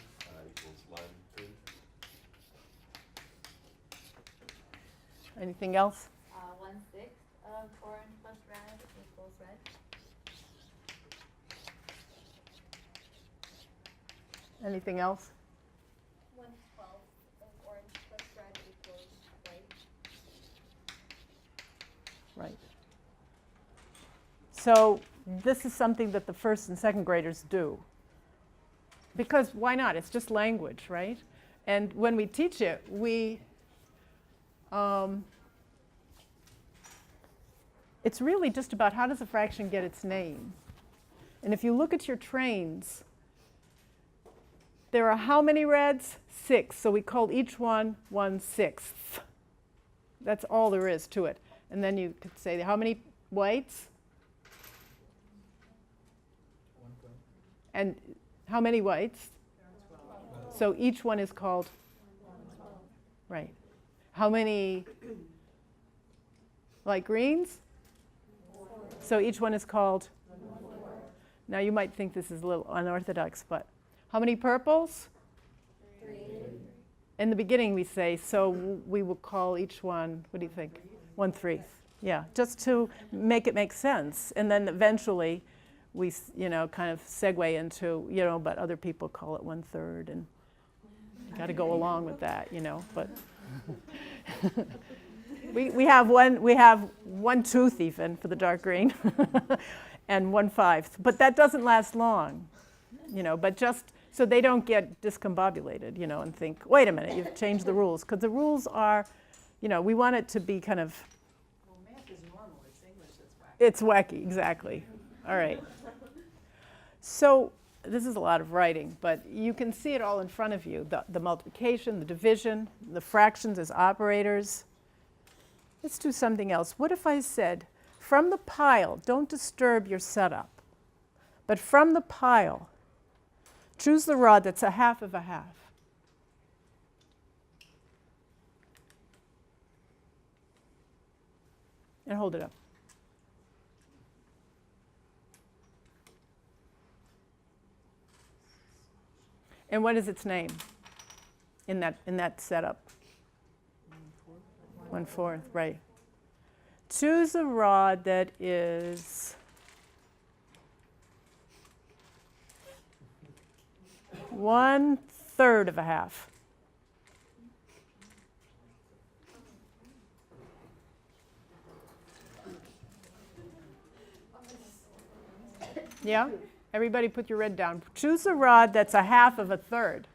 S4: equals lime green.
S2: Anything else?
S8: 1/6 of orange plus red equals red.
S2: Anything else?
S8: 1/12 of orange plus red equals white.
S2: Right. So this is something that the first and second graders do. Because why not? It's just language, right? And when we teach it, it's really just about how does a fraction get its name. And if you look at your trains, there are how many reds? 6. So we call each one 1/6. That's all there is to it. And then you could say how many whites?
S11: 1/12.
S2: And how many whites?
S11: 12.
S2: So each one is called? Right. How many light greens?
S8: 4.
S2: So each one is called? Now you might think this is a little unorthodox, but how many purples?
S8: 3.
S2: In the beginning we say, so we will call each one, what do you think? 1/3. Yeah, just to make it make sense. And then eventually we, kind of segue into, but other people call it 1/3, and you got to go along with that, but we have one tooth even for the dark green and 1/5, but that doesn't last long, but just so they don't get discombobulated, and think, wait a minute, you've changed the rules, because the rules are, we want it to be kind of.
S1: Well, math is normal, it's English that's wacky.
S2: It's wacky, exactly. All right. So this is a lot of writing, but you can see it all in front of you. The multiplication, the division, the fractions as operators. Let's do something else. What if I said, from the pile, don't disturb your setup, but from the pile, choose the rod that's 1/2 of 1/2. And hold it up. And what is its name in that setup? 1/4, right. Choose a rod that is 1/3 of 1/2. Yeah? Everybody put your red down. Choose a rod that's 1/2 of 1/3.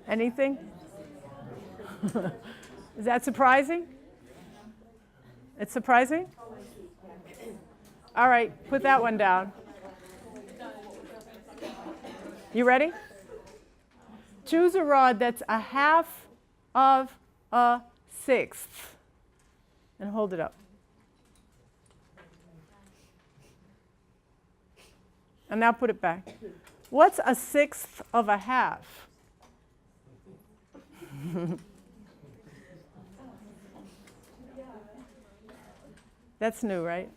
S2: Anything? Is that surprising? It's surprising? All right, put that one down. You ready? Choose a rod that's 1/2 of 1/6 and hold it up. And now put it back. What's 1/6 of 1/2? That's new, right?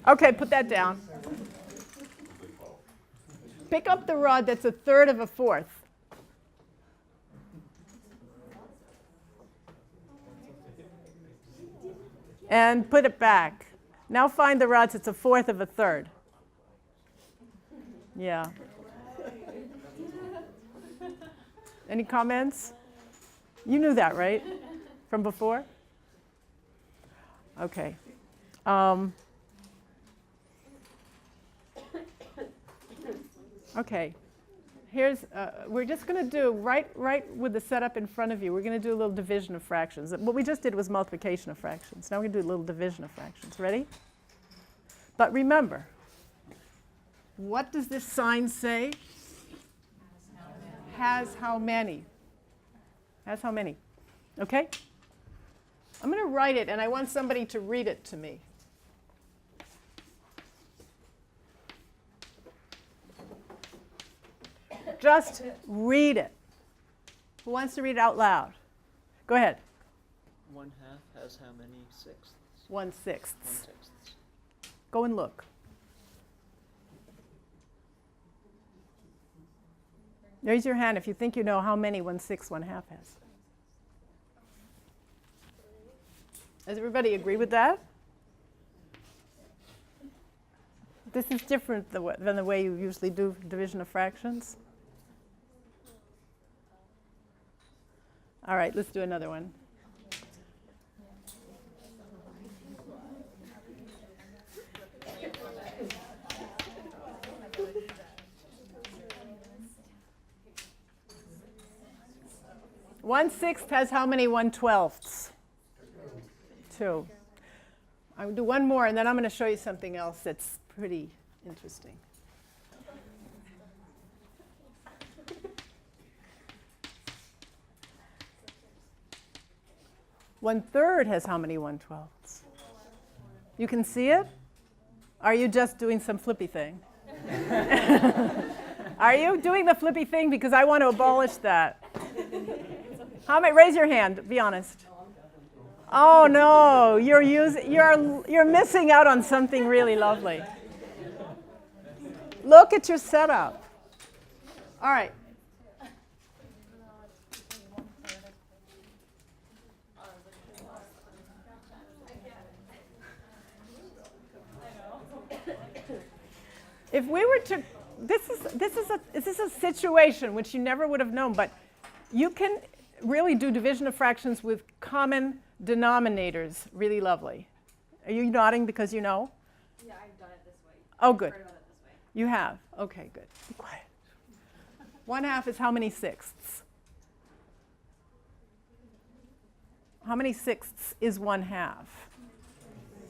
S2: Okay, put that down. Pick up the rod that's 1/3 of 1/4. And put it back. Now find the rods. It's a fourth of a third. Yeah. Any comments? You knew that, right? From before? Okay. Okay. Here's, we're just going to do, right with the setup in front of you, we're going to do a little division of fractions. What we just did was multiplication of fractions. Now we're going to do a little division of fractions. Ready? But remember, what does this sign say? Has how many? Has how many? Okay? I'm going to write it, and I want somebody to read it to me. Just read it. Who wants to read it out loud? Go ahead.
S13: 1/2 has how many sixths?
S2: 1/6.
S13: 1/6.
S2: Go and look. Raise your hand if you think you know how many 1/6, 1/2 has. Does everybody agree with that? This is different than the way you usually do division of fractions. All right, let's do another one. One-sixth has how many 1/12ths? 2. I'm going to do one more, and then I'm going to show you something else that's pretty interesting. One-third has how many 1/12ths? You can see it? Are you just doing some flippy thing? Are you doing the flippy thing? Because I want to abolish that. How many? Raise your hand. Be honest. Oh no, you're missing out on something really lovely. Look at your setup. All right. If we were to, this is a situation which you never would have known, but you can really do division of fractions with common denominators really lovely. Are you nodding because you know?
S6: Yeah, I've done it this way.
S2: Oh, good.
S6: I've heard about it this way.
S2: You have? Okay, good. Be quiet. 1/2 is how many sixths? How many sixths is 1/2?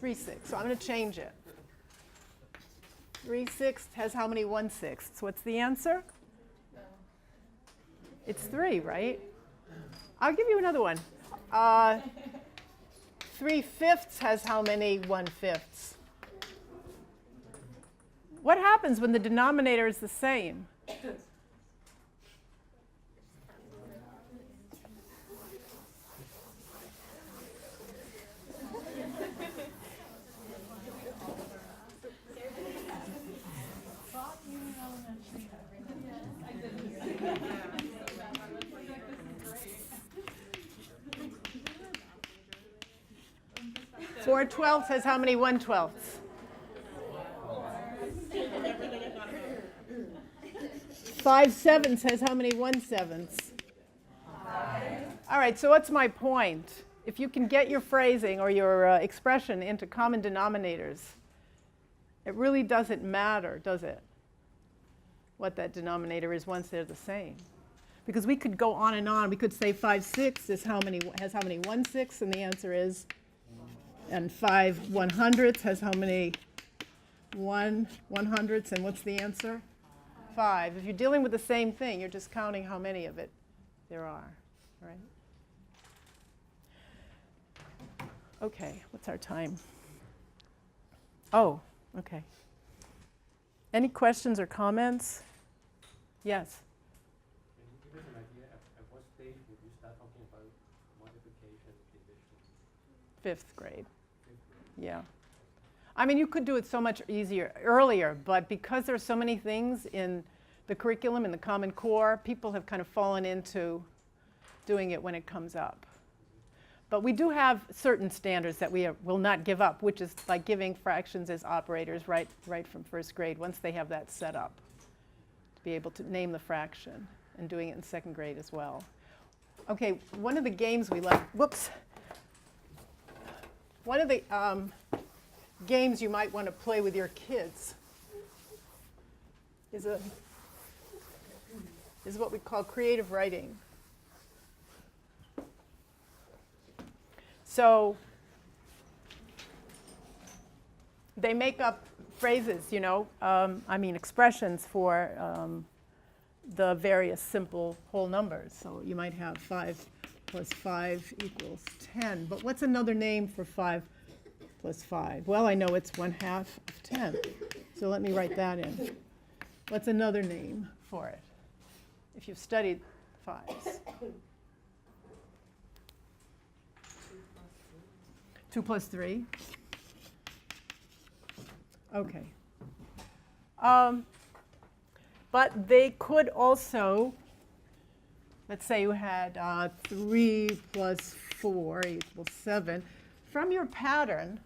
S2: 3/6. So I'm going to change it. 3/6 has how many 1/6? What's the answer? It's 3, right? I'll give you another one. 3/5 has how many 1/5? What happens when the denominator is the same? Four 12ths has how many 1/12? 5/7 has how many 1/7? All right, so what's my point? If you can get your phrasing or your expression into common denominators, it really doesn't matter, does it? What that denominator is once they're the same. Because we could go on and on. We could say 5/6 has how many 1/6, and the answer is, and 5/100 has how many 1/100, and what's the answer? 5. If you're dealing with the same thing, you're just counting how many of it there are, right? Okay, what's our time? Oh, okay. Any questions or comments? Yes?
S14: Can you give us an idea at what stage would you start talking about multiplication division?
S2: 5th grade. Yeah. I mean, you could do it so much earlier, but because there are so many things in the curriculum, in the Common Core, people have kind of fallen into doing it when it comes up. But we do have certain standards that we will not give up, which is like giving fractions as operators right from first grade, once they have that set up, to be able to name the fraction, and doing it in second grade as well. Okay, one of the games we like, one of the games you might want to play with your kids is what we call creative writing. So they make up phrases, you know, expressions for the various simple whole numbers. So you might have 5 plus 5 equals 10. But what's another name for 5 plus 5? Well, I know it's 1/2 of 10. So let me write that in. What's another name for it? If you've studied 5s. 2 plus 3. Okay. But they could also, let's say you had 3 plus 4 equals 7. From your pattern,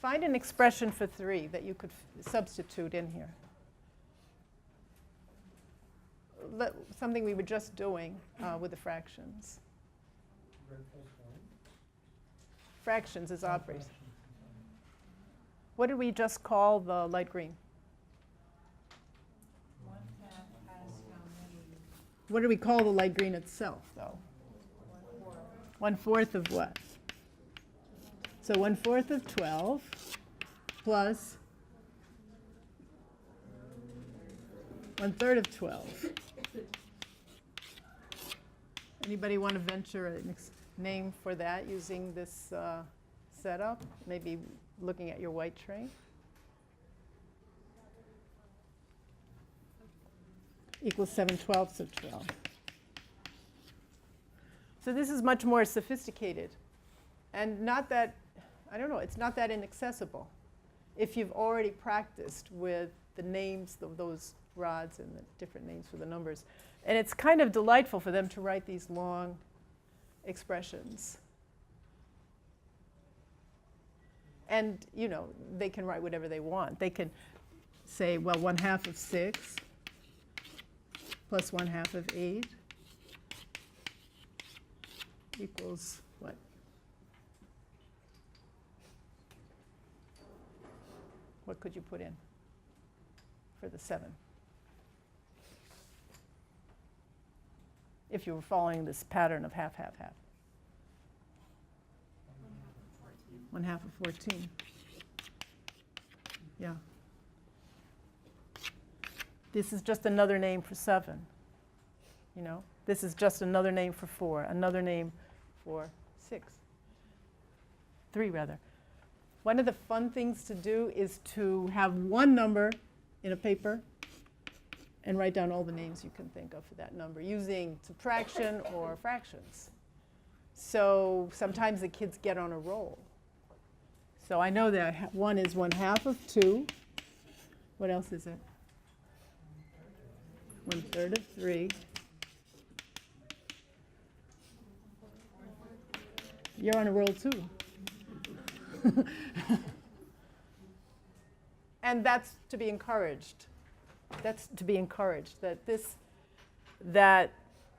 S2: find an expression for 3 that you could substitute in here. Something we were just doing with the fractions. Fractions is operators. What did we just call the light green?
S1: 1/2 has how many?
S2: What do we call the light green itself, though? 1/4 of what? So 1/4 of 12 plus 1/3 of 12. Anybody want to venture a name for that using this setup? Maybe looking at your white tray. Equals 7/12 of 12. So this is much more sophisticated. And not that, I don't know, it's not that inaccessible if you've already practiced with the names of those rods and the different names for the numbers. And it's kind of delightful for them to write these long expressions. And, you know, they can write whatever they want. They can say, well, 1/2 of 6 plus 1/2 of 8 equals what? What could you put in for the 7? If you were following this pattern of half, half, half. 1/2 of 14. Yeah. This is just another name for 7. You know, this is just another name for 4, another name for 6. 3 rather. One of the fun things to do is to have one number in a paper and write down all the names you can think of for that number using subtraction or fractions. So sometimes the kids get on a roll. So I know that 1 is 1/2 of 2. What else is it? 1/3 of 3. You're on a roll too. And that's to be encouraged. That's to be encouraged, that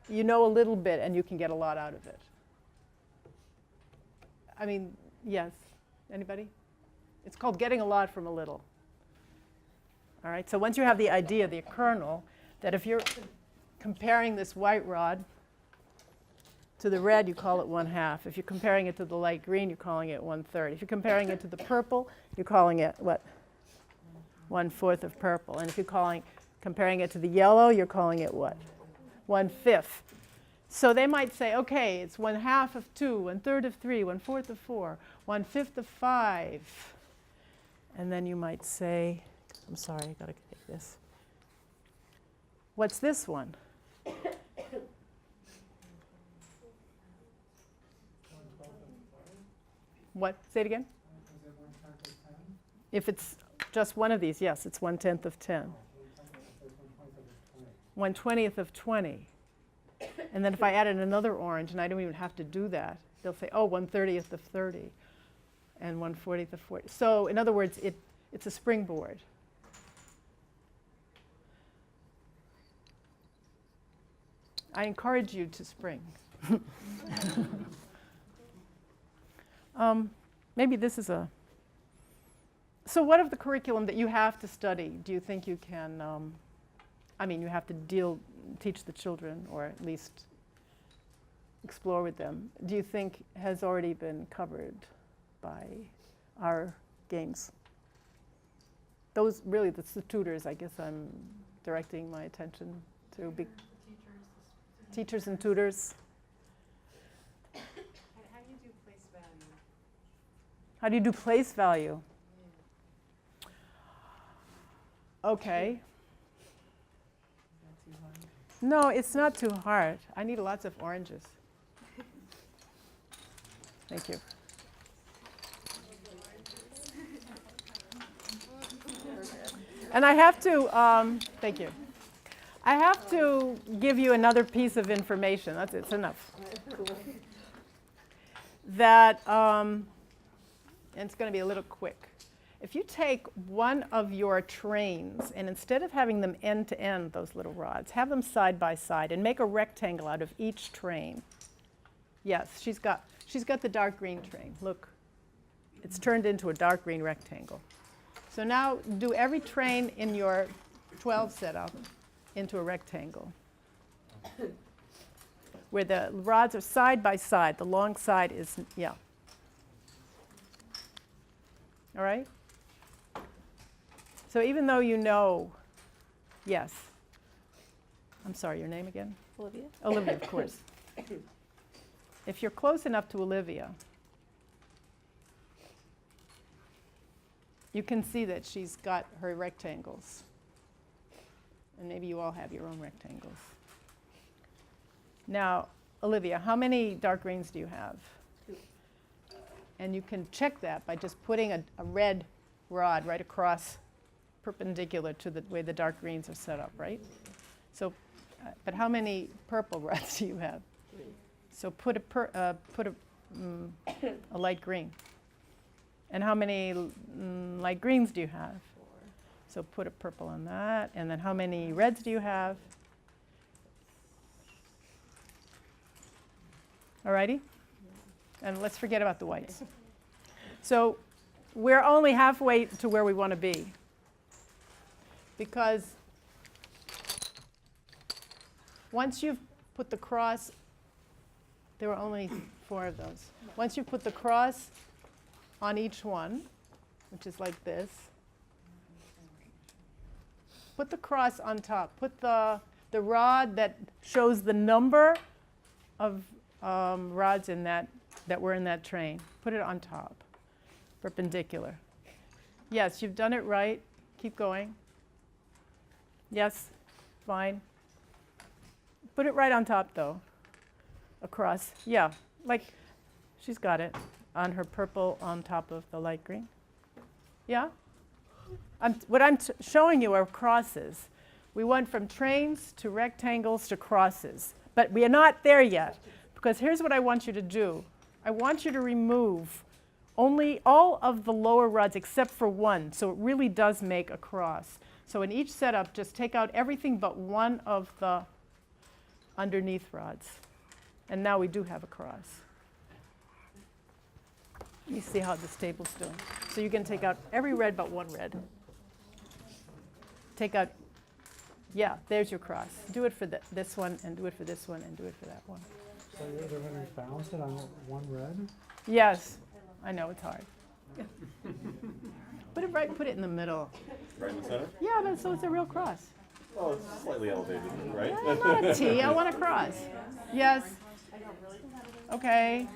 S2: you know a little bit and you can get a lot out of it. I mean, yes. Anybody? It's called getting a lot from a little. All right, so once you have the idea, the kernel, that if you're comparing this white rod to the red, you call it 1/2. If you're comparing it to the light green, you're calling it 1/3. If you're comparing it to the purple, you're calling it what? 1/4 of purple. And if you're comparing it to the yellow, you're calling it what? 1/5. So they might say, okay, it's 1/2 of 2, 1/3 of 3, 1/4 of 4, 1/5 of 5. And then you might say, I'm sorry, I gotta take this. What's this one? What? Say it again. If it's just one of these, yes, it's 1/10 of 10. 1/20 of 20. And then if I added another orange, and I don't even have to do that, they'll say, oh, 1/30th of 30 and 1/40th of 40. So in other words, it's a springboard. I encourage you to spring. Maybe this is a... So what of the curriculum that you have to study do you think you can... I mean, you have to teach the children, or at least explore with them, do you think has already been covered by our games? Those really, that's the tutors, I guess I'm directing my attention to. Teachers and tutors. And how do you do place value? How do you do place value? Okay. No, it's not too hard. I need lots of oranges. Thank you. And I have to, thank you. I have to give you another piece of information. It's enough. That, and it's going to be a little quick. If you take one of your trains and instead of having them end to end, those little rods, have them side by side and make a rectangle out of each train. Yes, she's got the dark green train. Look, it's turned into a dark green rectangle. So now do every train in your 12 setup into a rectangle where the rods are side by side. The long side is, yeah. All right? So even though you know, yes. I'm sorry, your name again?
S9: Olivia.
S2: Olivia, of course. If you're close enough to Olivia, you can see that she's got her rectangles. And maybe you all have your own rectangles. Now, Olivia, how many dark greens do you have?
S9: 2.
S2: And you can check that by just putting a red rod right across, perpendicular to the way the dark greens are set up, right? So, but how many purple rods do you have?
S9: 3.
S2: So put a light green. And how many light greens do you have?
S9: 4.
S2: So put a purple on that. And then how many reds do you have? Alrighty? And let's forget about the whites. So we're only halfway to where we want to be. Because once you've put the cross, there were only 4 of those. Once you put the cross on each one, which is like this, put the cross on top. Put the rod that shows the number of rods in that were in that train. Put it on top, perpendicular. Yes, you've done it right. Keep going. Yes, fine. Put it right on top, though, across. Yeah, like she's got it on her purple on top of the light green. Yeah? What I'm showing you are crosses. We went from trains to rectangles to crosses. But we are not there yet, because here's what I want you to do. I want you to remove only all of the lower rods except for one, so it really does make a cross. So in each setup, just take out everything but one of the underneath rods. And now we do have a cross. Let me see how this table's doing. So you can take out every red but one red. Take out, yeah, there's your cross. Do it for this one, and do it for this one, and do it for that one.
S11: So you're going to bounce it on one red?
S2: Yes, I know it's hard. Put it in the middle.
S4: Right in the center?
S2: Yeah, but so it's a real cross.
S4: Oh, it's slightly elevated, right?
S2: No, not a T. I want a cross. Yes. Okay.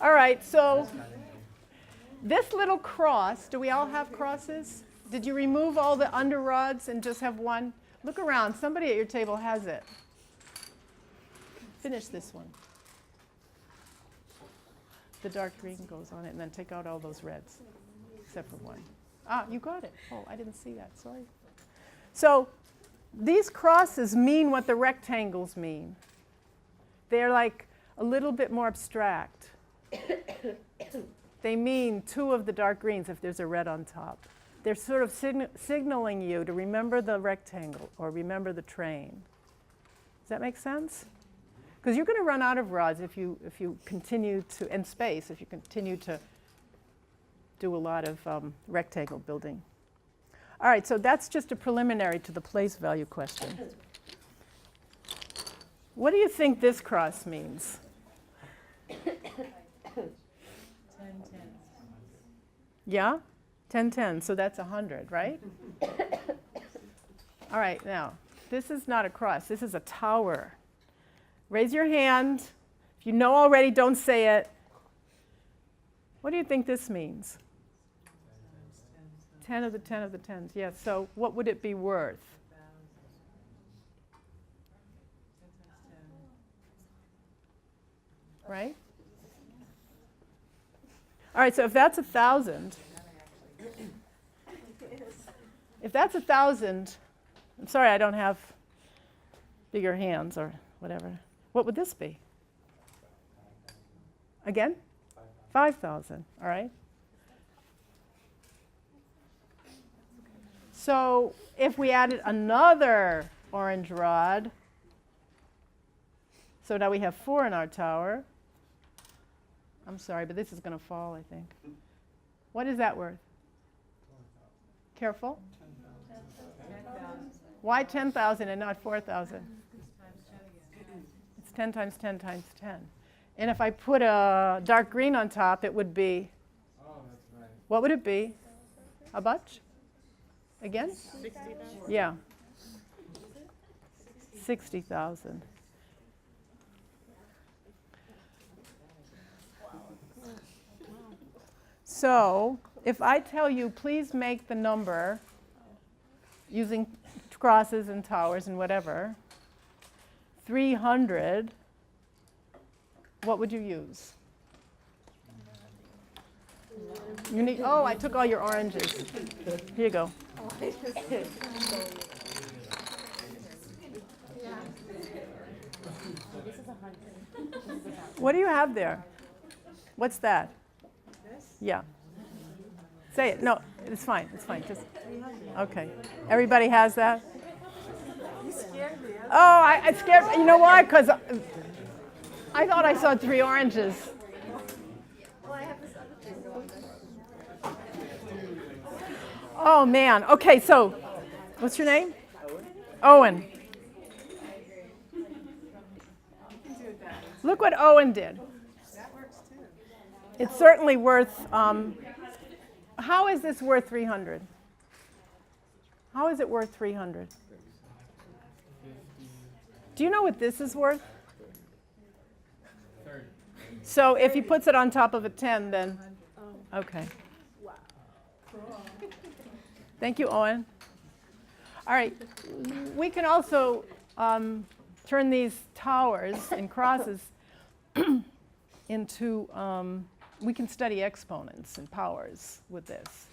S2: All right, so this little cross, do we all have crosses? Did you remove all the under rods and just have one? Look around. Somebody at your table has it. Finish this one. The dark green goes on it, and then take out all those reds, except for one. Ah, you got it. Oh, I didn't see that. Sorry. So these crosses mean what the rectangles mean. they're like a little bit more abstract. They mean 2 of the dark greens if there's a red on top. They're sort of signaling you to remember the rectangle or remember the train. Does that make sense? Because you're going to run out of rods if you continue to, and space, if you continue to do a lot of rectangle building. All right, so that's just a preliminary to the place value question. What do you think this cross means?
S1: 10, 10.
S2: Yeah? 10, 10, so that's 100, right? All right, now, this is not a cross, this is a tower. Raise your hand. If you know already, don't say it. What do you think this means? 10 of the 10 of the 10s, yes. So what would it be worth? Right? All right, so if that's 1,000, if that's 1,000, I'm sorry I don't have bigger hands or whatever. What would this be? Again? 5,000, all right? So if we added another orange rod, so now we have 4 in our tower. I'm sorry, but this is going to fall, I think. What is that worth? Careful.
S1: 10,000.
S2: Why 10,000 and not 4,000? It's 10 times 10 times 10. And if I put a dark green on top, it would be, what would it be? How much? Again?
S9: 60,000.
S2: Yeah. 60,000. So if I tell you, please make the number using crosses and towers and whatever, 300, what would you use? You need, oh, I took all your oranges. Here you go. What do you have there? What's that? Yeah. Say it. No, it's fine. It's fine. Just okay. Everybody has that?
S1: You scared me.
S2: Oh, I scared. You know why? Because I thought I saw 3 oranges.
S8: Well, I have this other thing going.
S2: Oh man. Okay, so what's your name? Owen. Look what Owen did.
S1: That works too.
S2: It's certainly worth. How is this worth 300? How is it worth 300? Do you know what this is worth?
S12: 30.
S2: So if he puts it on top of a 10, then okay. Thank you, Owen. All right, we can also turn these towers and crosses into, we can study exponents and powers with this.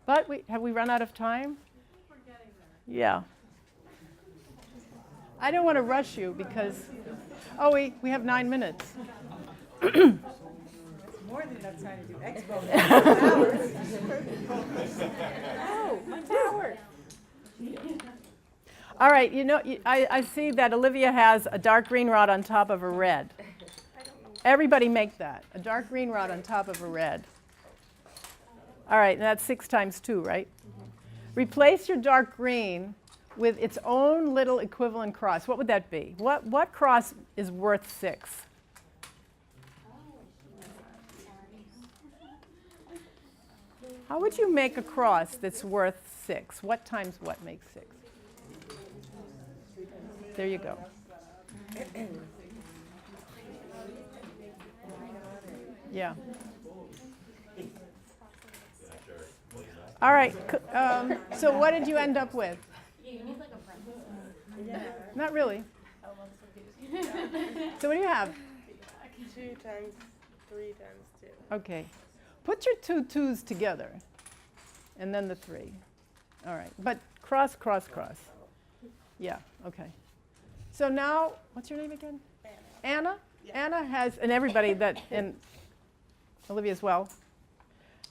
S2: But have we run out of time?
S1: We're getting there.
S2: Yeah. I don't want to rush you because, oh, we have 9 minutes.
S1: That's more than enough time to do exponents.
S9: Oh, my tower.
S2: All right, you know, I see that Olivia has a dark green rod on top of a red. Everybody make that, a dark green rod on top of a red. All right, and that's 6 times 2, right? Replace your dark green with its own little equivalent cross. What would that be? What cross is worth 6? How would you make a cross that's worth 6? What times what makes 6? There you go. Yeah. All right. So what did you end up with? Not really. So what do you have?
S9: 2 times 3 times 2.
S2: Okay. Put your 2 2s together, and then the 3. All right. But cross, cross, cross. Yeah. Okay. So now, what's your name again? Anna has, and everybody that, and Olivia as well,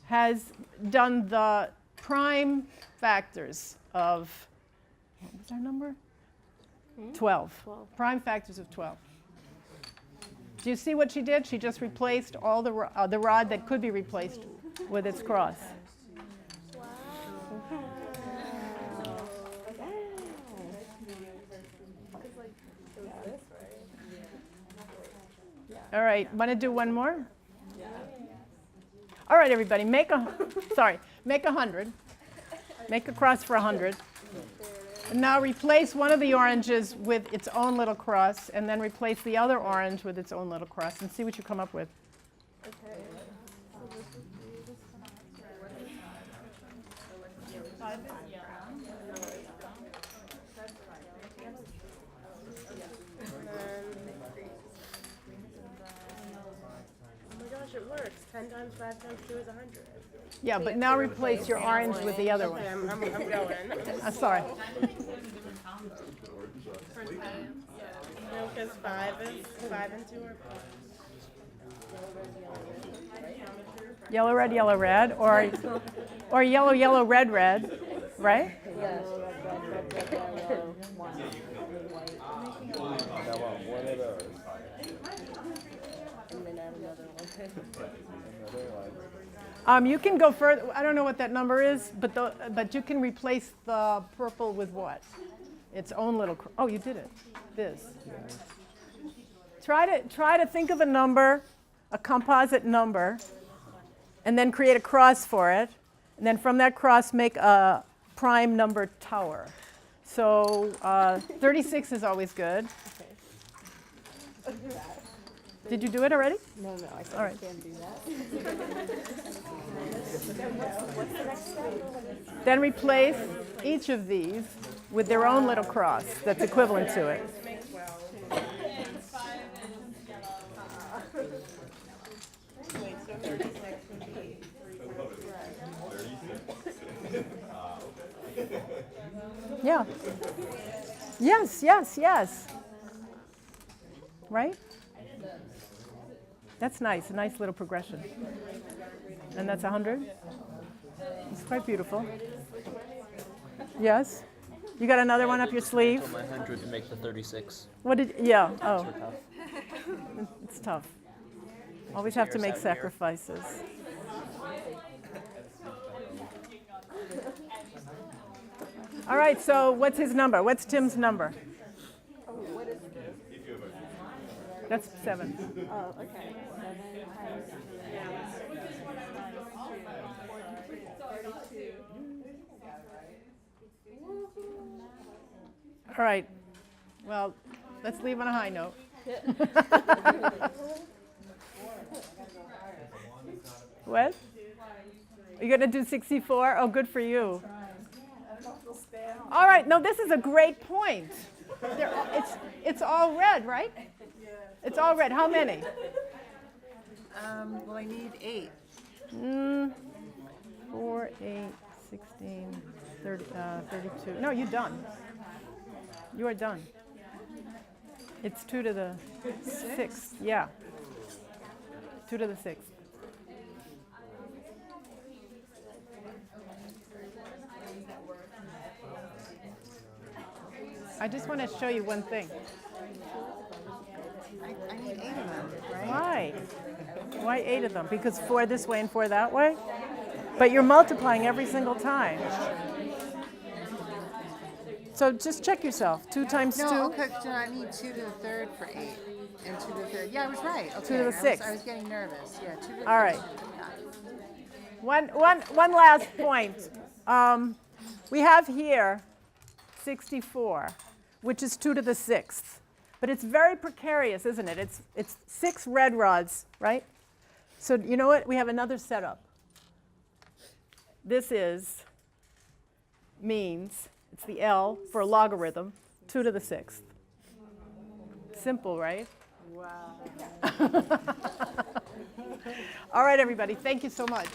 S2: has done the prime factors of, what was our number? 12. Prime factors of 12. Do you see what she did? She just replaced all the rod that could be replaced with its cross. All right, want to do one more? All right, everybody, make 100. Make a cross for 100. And now replace one of the oranges with its own little cross, and then replace the other orange with its own little cross, and see what you come up with.
S9: Okay. It works. 10 times 5 times 2 is 100.
S2: Yeah, but now replace your orange with the other one.
S9: Okay, I'm going.
S2: Sorry.
S9: No, because 5 and 2 are
S2: Yellow, red, or yellow, yellow, red, right?
S9: Yes.
S2: You can go further. I don't know what that number is, but you can replace the purple with what? Its own little. Oh, you did it. This. Try to think of a number, a composite number, and then create a cross for it, and then from that cross make a prime number tower. So 36 is always good.
S9: Okay.
S2: Did you do it already?
S9: No, I said
S2: all right.
S9: I can't do that. What's the next step?
S2: Then replace each of these with their own little cross that's equivalent to it. Yeah. Yes. Right? That's nice, a nice little progression. And that's 100? It's quite beautiful. Yes? You got another one up your sleeve?
S13: Put my 100 to make the 36.
S2: Yeah, oh.
S13: Tough.
S2: It's tough. Always have to make sacrifices. All right, so what's his number? What's Tim's number?
S9: Oh, what is this?
S2: That's 7.
S9: Oh, okay. 7 times 32.
S2: All right. Well, let's leave on a high note. What? Are you going to do 64? Oh, good for you. All right. No, this is a great point. It's all red, right? It's all red. How many?
S15: Well, I need 8.
S2: 4, 8, 16, 30, 32. No, you're done. You are done. It's 2 to the 6th. Yeah. 2 to the 6th. I just want to show you one thing.
S15: I need 8 of them, right?
S2: Why? Why 8 of them? Because 4 this way and 4 that way? But you're multiplying every single time. So just check yourself. 2 times 2?
S15: No, okay, so I need 2 to the 3rd for 8. And 2 to the 3rd. Yeah, I was right. Okay.
S2: 2 to the 6th.
S15: I was getting nervous. Yeah, 2 to the 3rd.
S2: All right. One last point. We have here 64, which is 2 to the 6th. But it's very precarious, isn't it? It's 6 red rods, right? So you know what? We have another setup. This means, it's the L for a logarithm, 2 to the 6th. Simple, right?
S9: Wow.
S2: All right, everybody. Thank you so much.